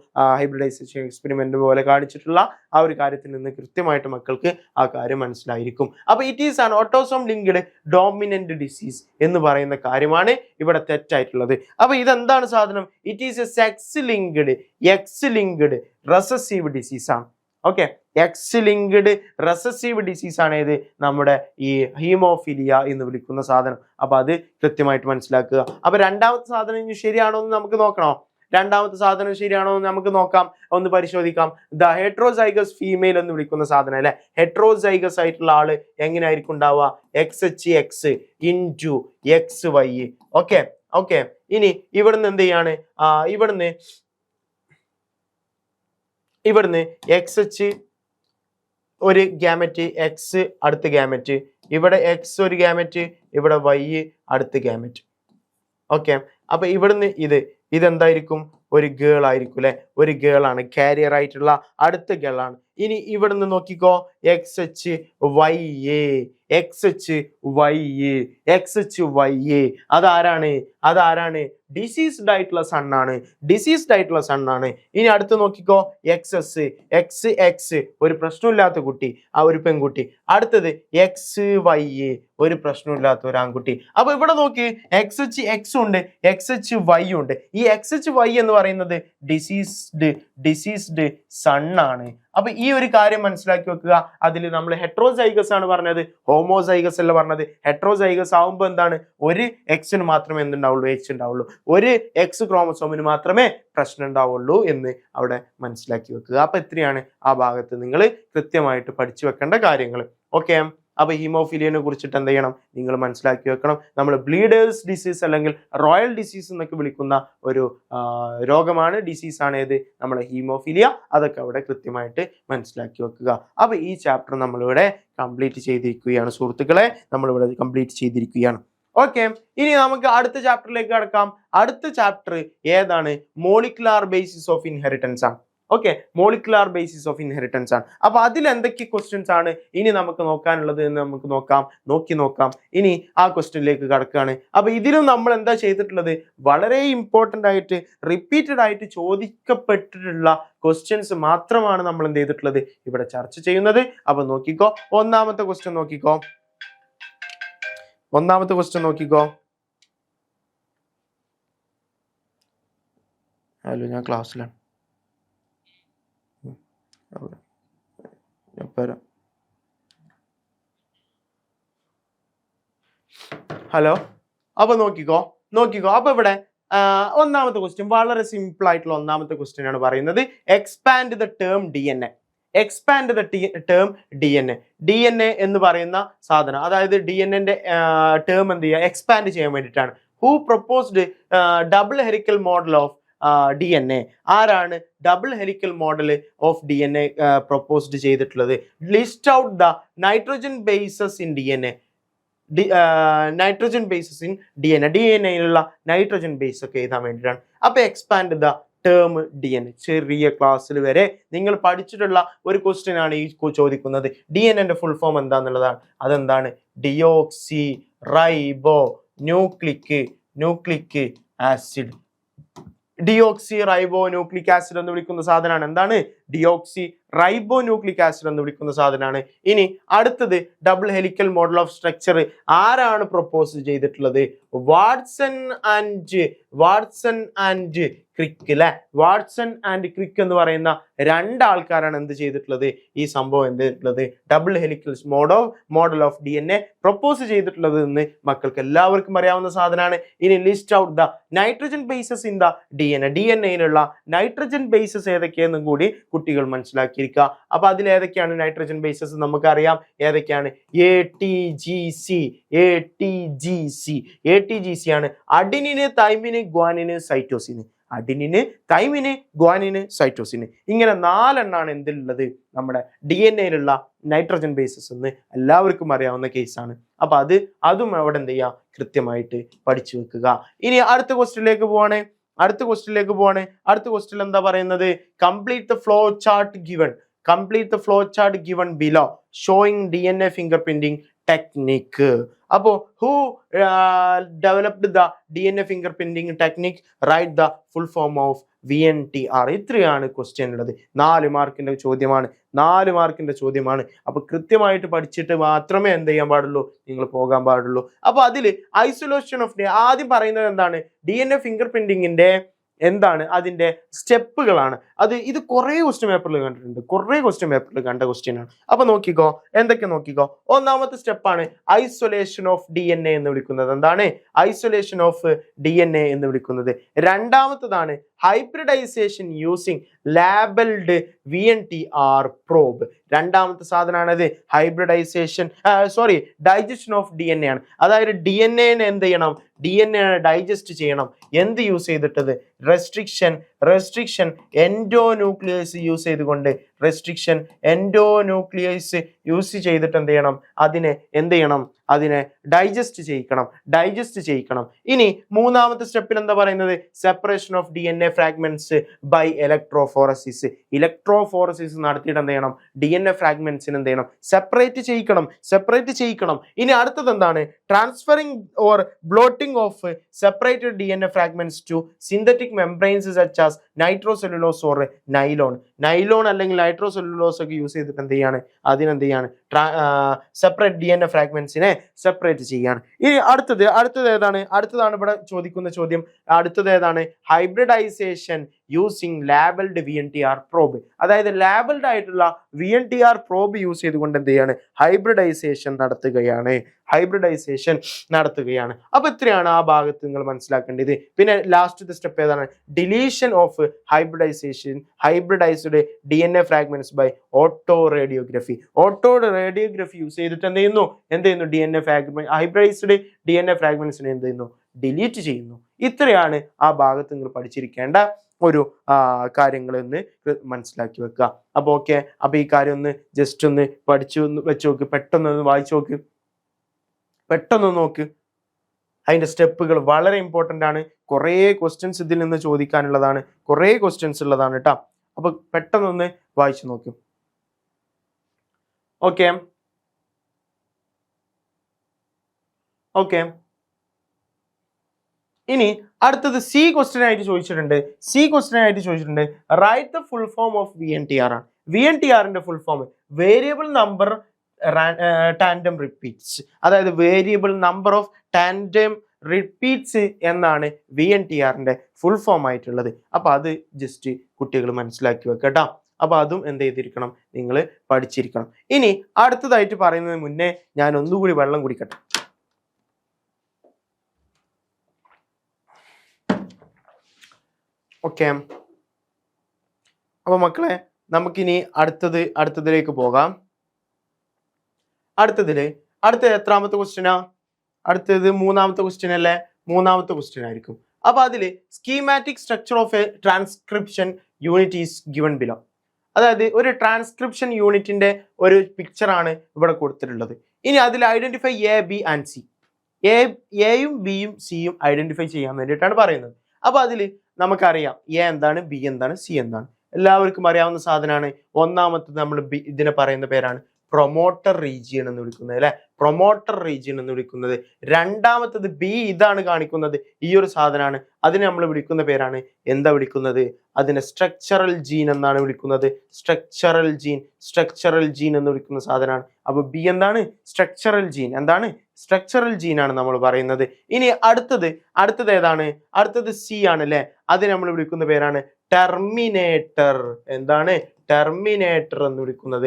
ഹൈബ്രിഡൈസേഷൻ എക്സ്പെരിമെന്റ് പോലെ കാണിച്ചിട്ടുള്ള ആ ഒരു കാര്യത്തിൽ നിന്ന് കൃത്യമായിട്ട് മക്കൾക്ക് ആ കാര്യം മനസ്സിലായിരിക്കും. അപ്പൊ it is an autosome linked dominant disease എന്ന് പറയുന്ന കാര്യമാണ് ഇവിടെ തെറ്റായിട്ടുള്ളത്. അപ്പൊ ഇതെന്താണ് സാധനം, it is a sex linked X linked recessive disease ആണ്. Okay, X linked recessive disease ആണ് ഇത് നമ്മുടെ ഈ ഹീമോഫിലിയ എന്ന് വിളിക്കുന്ന സാധനം. അപ്പൊ അത് കൃത്യമായിട്ട് മനസ്സിലാക്കുക. അപ്പൊ രണ്ടാമത്തെ സാധനം ഇനി ശരിയാണോ എന്ന് നമുക്ക് നോക്കണോ? രണ്ടാമത്തെ സാധനം ശരിയാണോ എന്ന് നമുക്ക് നോക്കാം, ഒന്ന് പരിശോധിക്കാം. ദ ഹെട്രോസൈഗസ് ഫീമെയിൽ എന്ന് വിളിക്കുന്ന സാധനം അല്ലെ, ഹെട്രോസൈഗസ് ആയിട്ടുള്ള ആള് എങ്ങനെയായിരിക്കും ഉണ്ടാവുക, XH into XY. Okay okay, ഇനി ഇവിടുന്ന് എന്ത് ചെയ്യാണ്, ഇവിടുന്ന് XH ഒരു ഗ്യാമറ്റ്, എക്സ് അടുത്ത ഗ്യാമറ്റ്, ഇവിടെ എക്സ് ഒരു ഗ്യാമറ്റ്, ഇവിടെ Y അടുത്ത ഗ്യാമറ്റ്. ഓക്കെ, അപ്പൊ ഇവിടുന്ന് ഇതെന്തായിരിക്കും, ഒരു ഗേൾ ആയിരിക്കും അല്ലെ, ഒരു ഗേൾ ആണ്, കാരിയർ ആയിട്ടുള്ള അടുത്ത ഗേൾ ആണ്. ഇനി ഇവിടുന്ന് നോക്കിക്കോ, XHY അതാരാണ് ഡിസീസ്ഡ് ആയിട്ടുള്ള സണ്ണാണ്, ഡിസീസ്ഡ് ആയിട്ടുള്ള സണ്ണാണ്. ഇനി അടുത്ത് നോക്കിക്കോ, XX ഒരു പ്രശ്നമില്ലാത്ത കുട്ടി, ആ ഒരു പെൺകുട്ടി. അടുത്തത് XY ഒരു പ്രശ്നമില്ലാത്ത ഒരു ആൺകുട്ടി. അപ്പൊ ഇവിടെ നോക്കി, XH ഉണ്ട്, XHY ഉണ്ട്. ഈ XHY എന്ന് പറയുന്നത് ഡിസീസ്ഡ് സണ്ണാണ്. അപ്പൊ ഈ ഒരു കാര്യം മനസ്സിലാക്കി വെക്കുക. അതിൽ നമ്മൾ ഹെട്രോസൈഗസ് ആണ് പറഞ്ഞത്, ഹോമോസൈഗസ് അല്ല പറഞ്ഞത്. ഹെട്രോസൈഗസ് ആവുമ്പോൾ എന്താണ്, ഒരു എക്സിന് മാത്രമേ എന്തുണ്ടാവുള്ളൂ, H ഉണ്ടാവുള്ളൂ, ഒരു X ക്രോമസോമിന് മാത്രമേ പ്രശ്നം ഉണ്ടാവുള്ളൂ എന്ന് അവിടെ മനസ്സിലാക്കി വെക്കുക. അപ്പൊ ഇത്രയാണ് ആ ഭാഗത്ത് നിങ്ങൾ കൃത്യമായിട്ട് പഠിച്ചു വെക്കേണ്ട കാര്യങ്ങൾ. ഓക്കെ, അപ്പൊ ഹീമോഫിലിയനെ കുറിച്ചിട്ട് എന്ത് ചെയ്യണം, നിങ്ങൾ മനസ്സിലാക്കി വെക്കണം. നമ്മൾ ബ്ലീഡേഴ്സ് ഡിസീസ് അല്ലെങ്കിൽ റോയൽ ഡിസീസ് എന്നൊക്കെ വിളിക്കുന്ന ഒരു രോഗമാണ്, ഡിസീസാണ് ഏത്, നമ്മളെ ഹീമോഫിലിയ. അതൊക്കെ അവിടെ കൃത്യമായിട്ട് മനസ്സിലാക്കി വെക്കുക. അപ്പൊ ഈ ചാപ്റ്റർ നമ്മളിവിടെ കംപ്ലീറ്റ് ചെയ്തിരിക്കുകയാണ് സുഹൃത്തുക്കളെ, നമ്മളിവിടെ കംപ്ലീറ്റ് ചെയ്തിരിക്കുകയാണ്. ഓക്കെ, ഇനി നമുക്ക് അടുത്ത ചാപ്റ്ററിലേക്ക് കടക്കാം. അടുത്ത ചാപ്റ്റർ ഏതാണ്, മോളിക്കുലാർ ബേസിസ് ഓഫ് ഇൻഹെറിറ്റൻസ് ആണ്. Okay, molecular basis of inheritance ആണ്. അപ്പൊ അതിൽ എന്തൊക്കെ ക്വസ്റ്റ്യൻസ് ആണ് ഇനി നമുക്ക് നോക്കാനുള്ളത് എന്ന് നമുക്ക് നോക്കാം. ഇനി ആ ക്വസ്റ്റ്യനിലേക്ക് കടക്കുകയാണ്. അപ്പൊ ഇതിലും നമ്മൾ എന്താ ചെയ്തിട്ടുള്ളത്, വളരെ ഇമ്പോർട്ടൻ്റ് ആയിട്ട് റിപ്പീറ്റഡ് ആയിട്ട് ചോദിക്കപ്പെട്ടിട്ടുള്ള ക്വസ്റ്റ്യൻസ് മാത്രമാണ് നമ്മൾ എന്ത് ചെയ്തിട്ടുള്ളത്, ഇവിടെ ചർച്ച ചെയ്യുന്നത്. അപ്പൊ നോക്കിക്കോ, ഒന്നാമത്തെ ക്വസ്റ്റ്യൻ നോക്കിക്കോ. ഹലോ, ഞാൻ ക്ലാസ്സിലാണ്. ഹലോ, അപ്പൊ നോക്കിക്കോ. അപ്പൊ ഇവിടെ ഒന്നാമത്തെ ക്വസ്റ്റ്യൻ വളരെ സിമ്പിൾ ആയിട്ടുള്ള ഒന്നാമത്തെ ക്വസ്റ്റ്യൻ ആണ് പറയുന്നത്, expand the term DNA. Expand the term DNA എന്ന് പറയുന്ന സാധനം, അതായത് DNA ടേം എന്ത് ചെയ്യുക, എക്സ്പാൻഡ് ചെയ്യാൻ വേണ്ടിയിട്ടാണ്. Who proposed double helical model of DNA? ആരാണ് double helical model of DNA proposed ചെയ്തിട്ടുള്ളത്? List out the nitrogen bases in DNA. Nitrogen bases in DNA nitrogen base ഒക്കെ എഴുതാൻ വേണ്ടിയിട്ടാണ്. അപ്പൊ എക്സ്പാൻഡ് ദ ടേം DNA. ചെറിയ ക്ലാസ്സിൽ വരെ നിങ്ങൾ പഠിച്ചിട്ടുള്ള ഒരു ക്വസ്റ്റ്യൻ ആണ് ഈ ചോദിക്കുന്നത്. DNA ഫുൾ ഫോം എന്താന്നുള്ളതാണ്. അതെന്താണ്, deoxy ribo nucleic acid. Deoxy ribo nucleic acid എന്ന് വിളിക്കുന്ന സാധനമാണ് എന്താണ്, ഡിയോക്സി റൈബോ ന്യൂക്ലിക് ആസിഡ് എന്ന് വിളിക്കുന്ന സാധനമാണ്. ഇനി അടുത്തത് double helical model of structure ആരാണ് പ്രൊപ്പോസ് ചെയ്തിട്ടുള്ളത്? വാട്സൺ ആൻഡ് ക്രിക്ക് അല്ലെ. വാട്സൺ ആൻഡ് ക്രിക്ക് എന്ന് പറയുന്ന രണ്ടാൾക്കാരാണ് എന്ത് ചെയ്തിട്ടുള്ളത്, ഈ സംഭവം എന്ത് ചെയ്തിട്ടുള്ളത്, double helical model of DNA propose ചെയ്തിട്ടുള്ളത് എന്ന് മക്കൾക്ക് എല്ലാവർക്കും അറിയാവുന്ന സാധനമാണ്. ഇനി list out the nitrogen bases in the DNAയിലുള്ള നൈട്രോജൻ ബേസസ് ഏതൊക്കെയെന്നും കൂടി കുട്ടികൾ മനസ്സിലാക്കിയിരിക്കുക. അപ്പൊ അതിൽ ഏതൊക്കെയാണ് നൈട്രോജൻ ബേസസ് നമുക്കറിയാം. ഏതൊക്കെയാണ്? ATGC ആണ്. അഡിനിന്, തൈമിന്, ഗ്വാനിന്, സൈറ്റോസിന്. അഡിനിന്, തൈമിന്, ഗ്വാനിന്, സൈറ്റോസിന്. ഇങ്ങനെ 4 എണ്ണാണ് എന്തിലുള്ളത്, നമ്മുടെ DNA നൈട്രോജൻ ബേസസ് എന്ന് എല്ലാവർക്കും അറിയാവുന്ന കേസാണ്. അപ്പൊ അതും അവിടെ എന്ത് ചെയ്യുക, കൃത്യമായിട്ട് പഠിച്ചു വെക്കുക. ഇനി അടുത്ത ക്വസ്റ്റ്യനിലേക്ക് പോവാണ്. അടുത്ത ക്വസ്റ്റ്യൻ എന്താ പറയുന്നത്, complete the flow chart given. Complete the flow chart given below showing DNA finger printing technique. അപ്പോൾ who developed the DNA finger printing technique, right the full form of VNTR. ഇത്രയാണ് ക്വസ്റ്റ്യൻ ഉള്ളത്. 4 മാർക്കിന്റെ ചോദ്യമാണ്, 4 മാർക്കിന്റെ ചോദ്യമാണ്. അപ്പൊ കൃത്യമായിട്ട് പഠിച്ചിട്ട് മാത്രമേ എന്ത് ചെയ്യാൻ പാടുള്ളൂ, നിങ്ങൾ പോകാൻ പാടുള്ളൂ. അപ്പൊ അതിൽ ഐസൊലേഷൻ ഓഫ് ആദ്യം പറയുന്നത് എന്താണ്, DNA ഫിംഗർ പ്രിന്റിങ്ങിന്റെ എന്താണ് അതിന്റെ സ്റ്റെപ്പുകളാണ്. ഇത് കുറെ ക്വസ്റ്റ്യൻ പേപ്പറിൽ കണ്ടിട്ടുണ്ട്, കുറെ ക്വസ്റ്റ്യൻ പേപ്പറിൽ കണ്ട ക്വസ്റ്റ്യൻ ആണ്. അപ്പൊ നോക്കിക്കോ, എന്തൊക്കെ നോക്കിക്കോ. ഒന്നാമത്തെ സ്റ്റെപ്പാണ് ഐസൊലേഷൻ ഓഫ് DNA എന്ന് വിളിക്കുന്നത്. എന്താണ് ഐസൊലേഷൻ ഓഫ് DNA എന്ന് വിളിക്കുന്നത്? രണ്ടാമത്തതാണ് hybridization using labelled VNTR probe. രണ്ടാമത്തെ സാധനമാണത് ഹൈബ്രിഡൈസേഷൻ, ഡൈജഷൻ ഓഫ് DNA ആണ്. അതായത് DNA എന്ത് ചെയ്യണം, DNA ഡൈജസ്റ്റ് ചെയ്യണം. എന്ത് യൂസ് ചെയ്തിട്ടത്? റെസ്ട്രിക്ഷൻ എൻഡോന്യൂക്ലിയസ് യൂസ് ചെയ്തുകൊണ്ട്, റെസ്ട്രിക്ഷൻ എൻഡോന്യൂക്ലിയസ് യൂസ് ചെയ്തിട്ട് എന്ത് ചെയ്യണം, അതിനെ ഡൈജസ്റ്റ് ചെയ്യിക്കണം. ഇനി മൂന്നാമത്തെ സ്റ്റെപ്പിൽ എന്താ പറയുന്നത്? Separation of DNA fragments by electrophoresis. Electrophoresis നടത്തിയിട്ട് എന്ത് ചെയ്യണം, DNA ഫ്രാഗ്മെന്റ്സിന് എന്ത് ചെയ്യണം, സെപ്പറേറ്റ് ചെയ്യിക്കണം. ഇനി അടുത്തത് എന്താണ്? Transferring or blotting of separated DNA fragments to synthetic membranes such as nitrocellulose or nylon അല്ലെങ്കിൽ നൈട്രോസെല്ലുലോസ് ഒക്കെ യൂസ് ചെയ്തിട്ട് എന്ത് ചെയ്യാണ്, സെപ്പറേറ്റ് DNA ഫ്രാഗ്മെന്റ്സിനെ സെപ്പറേറ്റ് ചെയ്യാണ്. ഇനി അടുത്തതാണ് ഇവിടെ ചോദിക്കുന്ന ചോദ്യം. അടുത്തത് ഏതാണ്? Hybridisation using labelled VNTR probe. അതായത് ലാബൽഡ് ആയിട്ടുള്ള VNTR പ്രോബ് യൂസ് ചെയ്തുകൊണ്ട് എന്ത് ചെയ്യാണ്, ഹൈബ്രിഡൈസേഷൻ നടത്തുകയാണ്. അപ്പൊ ഇത്രയാണ് ആ ഭാഗത്ത് നിങ്ങൾ മനസ്സിലാക്കേണ്ടത്. പിന്നെ ലാസ്റ്റത്തെ സ്റ്റെപ്പ് ഏതാണ്? Deletion of hybridised DNA fragments by autoradiography use ചെയ്തിട്ട് എന്ത് ചെയ്യുന്നു, ഹൈബ്രിഡൈസ്ഡ് DNA ഫ്രാഗ്മെന്റ്സിനെ എന്ത് ചെയ്യുന്നു, ഡിലീറ്റ് ചെയ്യുന്നു. ഇത്രയാണ് ആ ഭാഗത്ത് നിങ്ങൾ പഠിച്ചിരിക്കേണ്ട ഒരു കാര്യങ്ങൾ എന്ന് മനസ്സിലാക്കി വെക്കുക. അപ്പൊ ഓക്കെ, അപ്പൊ ഈ കാര്യം ഒന്ന് ജസ്റ്റ് ഒന്ന് പഠിച്ചു വെച്ച് നോക്ക്, പെട്ടെന്ന് വായിച്ചു നോക്ക്, പെട്ടെന്ന് നോക്ക്. അതിന്റെ സ്റ്റെപ്പുകൾ വളരെ ഇമ്പോർട്ടന്റ് ആണ്. കുറേ ക്വസ്റ്റ്യൻസ് ഇതിൽ നിന്ന് ചോദിക്കാനുള്ളതാണ്, കുറേ ക്വസ്റ്റ്യൻസ് ഉള്ളതാണ് കേട്ടോ. അപ്പൊ പെട്ടെന്നൊന്ന് വായിച്ചു നോക്കും. ഓക്കെ. ഇനി അടുത്തത് സി ക്വസ്റ്റ്യൻ ആയിട്ട് ചോദിച്ചിട്ടുണ്ട്. Right the full form of VNTR ആണ്. VNTRന്റെ full form variable number tandem repeats. അതായത് variable number of tandem repeats എന്നാണ് VNTRന്റെ ഫുൾ ഫോം ആയിട്ടുള്ളത്. അപ്പൊ അത് ജസ്റ്റ് കുട്ടികൾ മനസ്സിലാക്കി വെക്കട്ടോ. അപ്പൊ അതും എന്ത് ചെയ്തിരിക്കണം, നിങ്ങൾ പഠിച്ചിരിക്കണം. ഇനി അടുത്തതായിട്ട് പറയുന്നതിന് മുന്നേ ഞാൻ ഒന്നുകൂടി വെള്ളം കുടിക്കട്ടെ. ഓക്കെ, അപ്പൊ മക്കളെ നമുക്കിനി അടുത്തതിലേക്ക് പോകാം. അടുത്തത് എത്രാമത്തെ ക്വസ്റ്റ്യനാ? അടുത്തത് മൂന്നാമത്തെ ക്വസ്റ്റ്യൻ അല്ലേ? മൂന്നാമത്തെ ക്വസ്റ്റ്യൻ ആയിരിക്കും. അപ്പൊ അതില് schematic structure of A transcription unit is given below. അതായത് ഒരു ട്രാൻസ്ക്രിപ്ഷൻ യൂണിറ്റിന്റെ ഒരു പിക്ചർ ആണ് ഇവിടെ കൊടുത്തിട്ടുള്ളത്. ഇനി അതിൽ identify A, B and C. എയും ബിയും സിയും ഐഡന്റിഫൈ ചെയ്യാൻ വേണ്ടിയിട്ടാണ് പറയുന്നത്. അപ്പൊ അതിൽ നമുക്കറിയാം A എന്താണ്, B എന്താണ്, C എന്താണ്, എല്ലാവർക്കും അറിയാവുന്ന സാധനമാണ്. ഒന്നാമത്തെ നമ്മൾ ഇതിനെ പറയുന്ന പേരാണ് പ്രൊമോട്ടർ റീജിയൻ എന്ന് വിളിക്കുന്നത്, അല്ലെ? പ്രൊമോട്ടർ റീജിയൻ എന്ന് വിളിക്കുന്നത്. രണ്ടാമത്തത് B, ഇതാണ് കാണിക്കുന്നത്, ഈ ഒരു സാധനമാണ്. അതിനെ നമ്മൾ വിളിക്കുന്ന പേരാണ് അതിനെ സ്ട്രക്ചറൽ ജീൻ എന്നാണ് വിളിക്കുന്നത്. സ്ട്രക്ചറൽ ജീൻ എന്ന് വിളിക്കുന്ന സാധനമാണ്. അപ്പൊ B എന്താണ്? സ്ട്രക്ചറൽ ജീൻ ആണ് നമ്മൾ പറയുന്നത്. ഇനി അടുത്തത് ഏതാണ്? അടുത്തത് C ആണ്, അല്ലെ? അതിനെ നമ്മൾ വിളിക്കുന്ന പേരാണ് ടെർമിനേറ്റർ. എന്താണ്? ടെർമിനേറ്റർ എന്ന് വിളിക്കുന്നത്.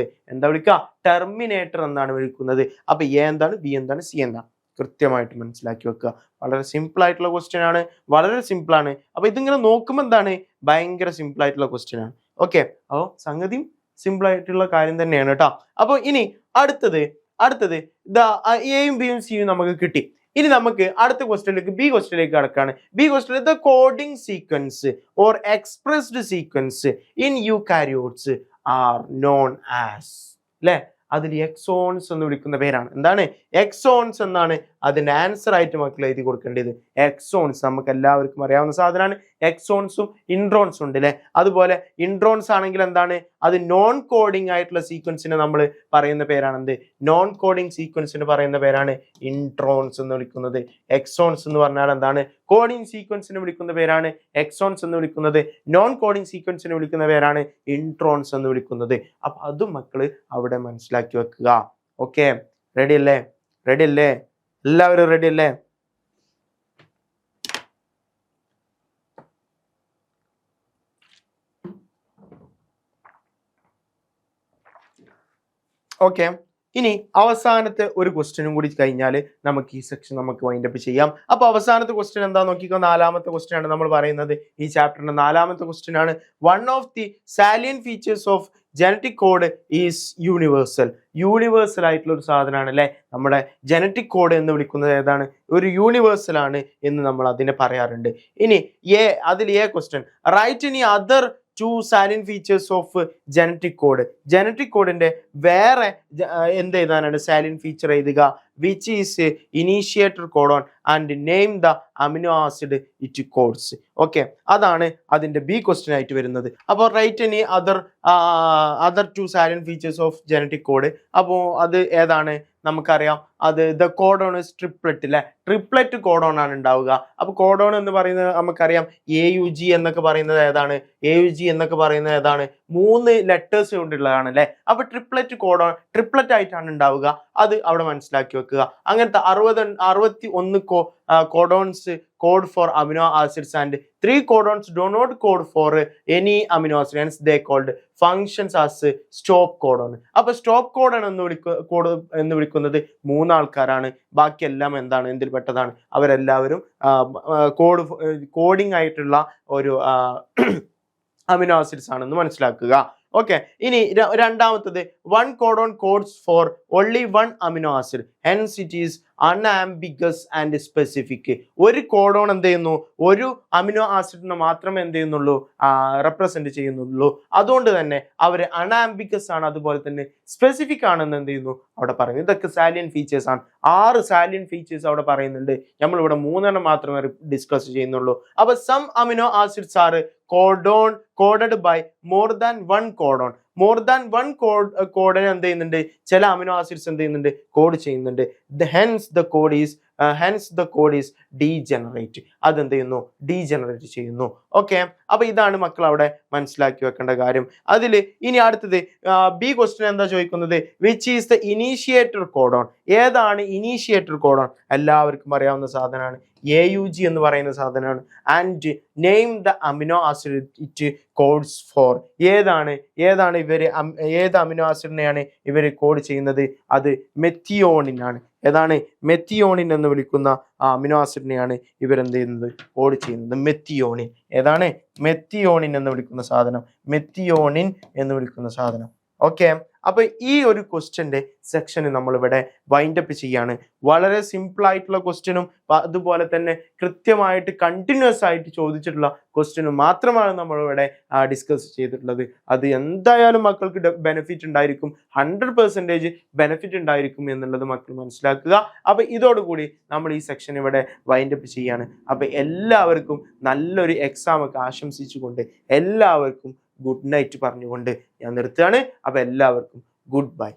ടെർമിനേറ്റർ എന്നാണ് വിളിക്കുന്നത്. അപ്പൊ A എന്താണ്, B എന്താണ്, C എന്താണ്? കൃത്യമായിട്ട് മനസ്സിലാക്കി വെക്കുക. വളരെ സിമ്പിൾ ആയിട്ടുള്ള ക്വസ്റ്റ്യൻ ആണ്, വളരെ സിമ്പിൾ ആണ്. അപ്പൊ ഇതിങ്ങനെ നോക്കുമ്പോൾ എന്താണ്, ഭയങ്കര സിമ്പിൾ ആയിട്ടുള്ള ക്വസ്റ്റ്യൻ ആണ്. ഓക്കെ, അപ്പോൾ സംഗതിയും സിമ്പിൾ ആയിട്ടുള്ള കാര്യം തന്നെയാണ് കേട്ടോ. അപ്പൊ ഇനി അടുത്തത് എയും ബിയും സിയും നമുക്ക് കിട്ടി. ഇനി നമുക്ക് അടുത്ത ബി ക്വസ്റ്റ്യനിലേക്ക് കടക്കാണ്. B question the coding sequence or expressed sequence in eukaryotes are known as, അല്ലെ? അതിൽ എക്സോൺസ് എന്ന് വിളിക്കുന്ന പേരാണ്. എന്താണ്? എക്സോൺസ് എന്നാണ് അതിന്റെ ആൻസർ ആയിട്ട് മക്കൾ എഴുതി കൊടുക്കേണ്ടത് എക്സോൺസ്. നമുക്ക് എല്ലാവർക്കും അറിയാവുന്ന സാധനമാണ്. എക്സോൺസും ഇൻട്രോൺസും ഉണ്ട് അല്ലെ. അതുപോലെ ഇൻട്രോൺസ് ആണെങ്കിൽ എന്താണ്, അത് നോൺ കോഡിംഗ് ആയിട്ടുള്ള സീക്വൻസിനെ നമ്മൾ പറയുന്ന പേരാണ് എന്ത്, നോൺ കോഡിംഗ് സീക്വൻസിന് പറയുന്ന പേരാണ് ഇൻട്രോൺസ് എന്ന് വിളിക്കുന്നത്. എക്സോൺസ് എന്ന് പറഞ്ഞാൽ എന്താണ്, കോഡിംഗ് സീക്വൻസിന് വിളിക്കുന്ന പേരാണ് എക്സോൺസ് എന്ന് വിളിക്കുന്നത്. നോൺ കോഡിംഗ് സീക്വൻസിന് വിളിക്കുന്ന പേരാണ് ഇൻട്രോൺസ് എന്ന് വിളിക്കുന്നത്. അപ്പൊ അതും മക്കള് അവിടെ മനസ്സിലാക്കി വെക്കുക. ഓക്കെ, റെഡി അല്ലേ? റെഡി അല്ലേ? എല്ലാവരും റെഡി അല്ലേ? ഓക്കെ, ഇനി അവസാനത്തെ ഒരു ക്വസ്റ്റ്യനും കൂടി കഴിഞ്ഞാൽ നമുക്ക് ഈ സെക്ഷൻ നമുക്ക് വൈൻഡപ്പ് ചെയ്യാം. അപ്പൊ അവസാനത്തെ ക്വസ്റ്റ്യൻ എന്താ നോക്കിക്കോ, 4ാമത്തെ ക്വസ്റ്റ്യൻ ആണ് നമ്മൾ പറയുന്നത്. ഈ ചാപ്റ്ററിന്റെ 4ാമത്തെ ക്വസ്റ്റ്യൻ ആണ്. One of the salient features of genetic code is universal. Universal ആയിട്ടുള്ള ഒരു സാധനമാണ് അല്ലെ നമ്മുടെ ജനറ്റിക് കോഡ് എന്ന് വിളിക്കുന്നത്. ഏതാണ്? ഒരു യൂണിവേഴ്സൽ ആണ് എന്ന് നമ്മൾ അതിനെ പറയാറുണ്ട്. ഇനി അതിൽ ക്വസ്റ്റ്യൻ, റൈറ്റ് ഇനി other 2 salient features of genetic code. Genetic കോഡിന്റെ വേറെ എന്ത് എഴുതാനാണ്? സാലിയൻ ഫീച്ചർ എഴുതുക. Which is initiator codon and name the amino acid it codes. Okay, അതാണ് അതിന്റെ ബി ക്വസ്റ്റ്യൻ ആയിട്ട് വരുന്നത്. അപ്പോൾ write any other 2 salient features of genetic code. അപ്പോൾ അത് ഏതാണ്? നമുക്കറിയാം, അത് ദ കോഡോൺ ഇസ് ട്രിപ്ലറ്റ് അല്ലെ. ട്രിപ്ലറ്റ് കോഡോൺ ആണ് ഉണ്ടാവുക. അപ്പൊ കോഡോൺ എന്ന് പറയുന്നത് നമുക്കറിയാം AUG എന്നൊക്കെ പറയുന്നത് ഏതാണ്? AUG എന്നൊക്കെ പറയുന്നത് ഏതാണ്? 3 ലെറ്റേഴ്സ് കൊണ്ടുള്ളതാണ് അല്ലെ. അപ്പൊ ട്രിപ്ലറ്റ് കോഡോൺ ട്രിപ്ലറ്റ് ആയിട്ടാണ് ഉണ്ടാവുക. അത് അവിടെ മനസ്സിലാക്കി വെക്കുക. അങ്ങനത്തെ 61 codons code for amino acids and 3 codons do not code for any amino acid, hence they called functions as stop codon. അപ്പൊ സ്റ്റോപ്പ് കോഡൺ എന്ന് വിളിക്കുന്നത് 3 ആൾക്കാരാണ്. ബാക്കിയെല്ലാം എന്താണ്? എന്തിൽ പെട്ടതാണ്? അവരെല്ലാവരും കോഡിംഗ് ആയിട്ടുള്ള ഒരു അമിനോ ആസിഡ്സ് ആണെന്ന് മനസ്സിലാക്കുക. ഓക്കെ, ഇനി രണ്ടാമത്തത്, 1 codon codes for only 1 amino acid, hence it is unambiguous and specific. ഒരു കോഡോൺ എന്ത് ചെയ്യുന്നു? ഒരു അമിനോ ആസിഡിനെ മാത്രമേ എന്ത് ചെയ്യുന്നുള്ളൂ? റെപ്രസെന്റ് ചെയ്യുന്നുള്ളൂ. അതുകൊണ്ട് തന്നെ അവർ അൺആംബിഗസ് ആണ്, അതുപോലെ തന്നെ സ്പെസിഫിക് ആണെന്ന് എന്ത് ചെയ്യുന്നു അവിടെ പറയുന്നു. ഇതൊക്കെ സാലിയൻ ഫീച്ചേഴ്സ് ആണ്. 6 സാലിയൻ ഫീച്ചേഴ്സ് അവിടെ പറയുന്നുണ്ട്. നമ്മളിവിടെ 3 മാത്രമേ ഡിസ്കസ് ചെയ്യുന്നുള്ളൂ. അപ്പൊ some amino acids are coded by more than 1 codon. More than 1 കോഡിനെ എന്ത് ചെയ്യുന്നുണ്ട്? ചില അമിനോ ആസിഡ്സ് എന്ത് ചെയ്യുന്നുണ്ട്? കോഡ് ചെയ്യുന്നുണ്ട്. Hence the code is degenerate. അതെന്ത് ചെയ്യുന്നു? ഡീജനറേറ്റ് ചെയ്യുന്നു. ഓക്കെ, അപ്പൊ ഇതാണ് മക്കൾ അവിടെ മനസ്സിലാക്കി വെക്കേണ്ട കാര്യം. അതിൽ ഇനി അടുത്തത് ബി ക്വസ്റ്റ്യൻ എന്താ ചോദിക്കുന്നത്? Which is the initiator codon. ഏതാണ് ഇനീഷ്യേറ്റർ കോഡോൺ? എല്ലാവർക്കും അറിയാവുന്ന സാധനമാണ്. AUG എന്ന് പറയുന്ന സാധനമാണ്. And name the amino acid it codes for. ഏതാണ് ഏത് അമിനോ ആസിഡിനെയാണ് ഇവർ കോഡ് ചെയ്യുന്നത്? അത് മെത്തിയോണിൻ ആണ്. ഏതാണ്? മെത്തിയോണിൻ എന്ന് വിളിക്കുന്ന അമിനോ ആസിഡിനെയാണ് ഇവരെന്ത് ചെയ്യുന്നത്? കോഡ് ചെയ്യുന്നത്. മെത്തിയോണിൻ. ഏതാണ്? മെത്തിയോണിൻ എന്ന് വിളിക്കുന്ന സാധനം. മെത്തിയോണിൻ എന്ന് വിളിക്കുന്ന സാധനം. ഓക്കെ, അപ്പൊ ഈ ഒരു ക്വസ്റ്റ്യന്റെ സെക്ഷൻ നമ്മൾ ഇവിടെ വൈൻഡപ്പ് ചെയ്യാണ്. വളരെ സിമ്പിൾ ആയിട്ടുള്ള ക്വസ്റ്റ്യനും അതുപോലെ തന്നെ കൃത്യമായിട്ട് കണ്ടിന്യൂസ് ആയിട്ട് ചോദിച്ചിട്ടുള്ള ക്വസ്റ്റ്യനും മാത്രമാണ് നമ്മൾ ഇവിടെ ഡിസ്കസ് ചെയ്തിട്ടുള്ളത്. അത് എന്തായാലും മക്കൾക്ക് ബെനിഫിറ്റ് ഉണ്ടായിരിക്കും, 100% ബെനിഫിറ്റ് ഉണ്ടായിരിക്കും എന്നുള്ളത് മക്കൾ മനസ്സിലാക്കുക. അപ്പൊ ഇതോടുകൂടി നമ്മൾ ഈ സെക്ഷൻ ഇവിടെ വൈൻഡപ്പ് ചെയ്യാണ്. അപ്പൊ എല്ലാവർക്കും നല്ലൊരു എക്സാം ഒക്കെ ആശംസിച്ചുകൊണ്ട് എല്ലാവർക്കും ഗുഡ് നൈറ്റ് പറഞ്ഞുകൊണ്ട് ഞാൻ നിർത്തുകയാണ്. അപ്പൊ എല്ലാവർക്കും ഗുഡ് ബൈ.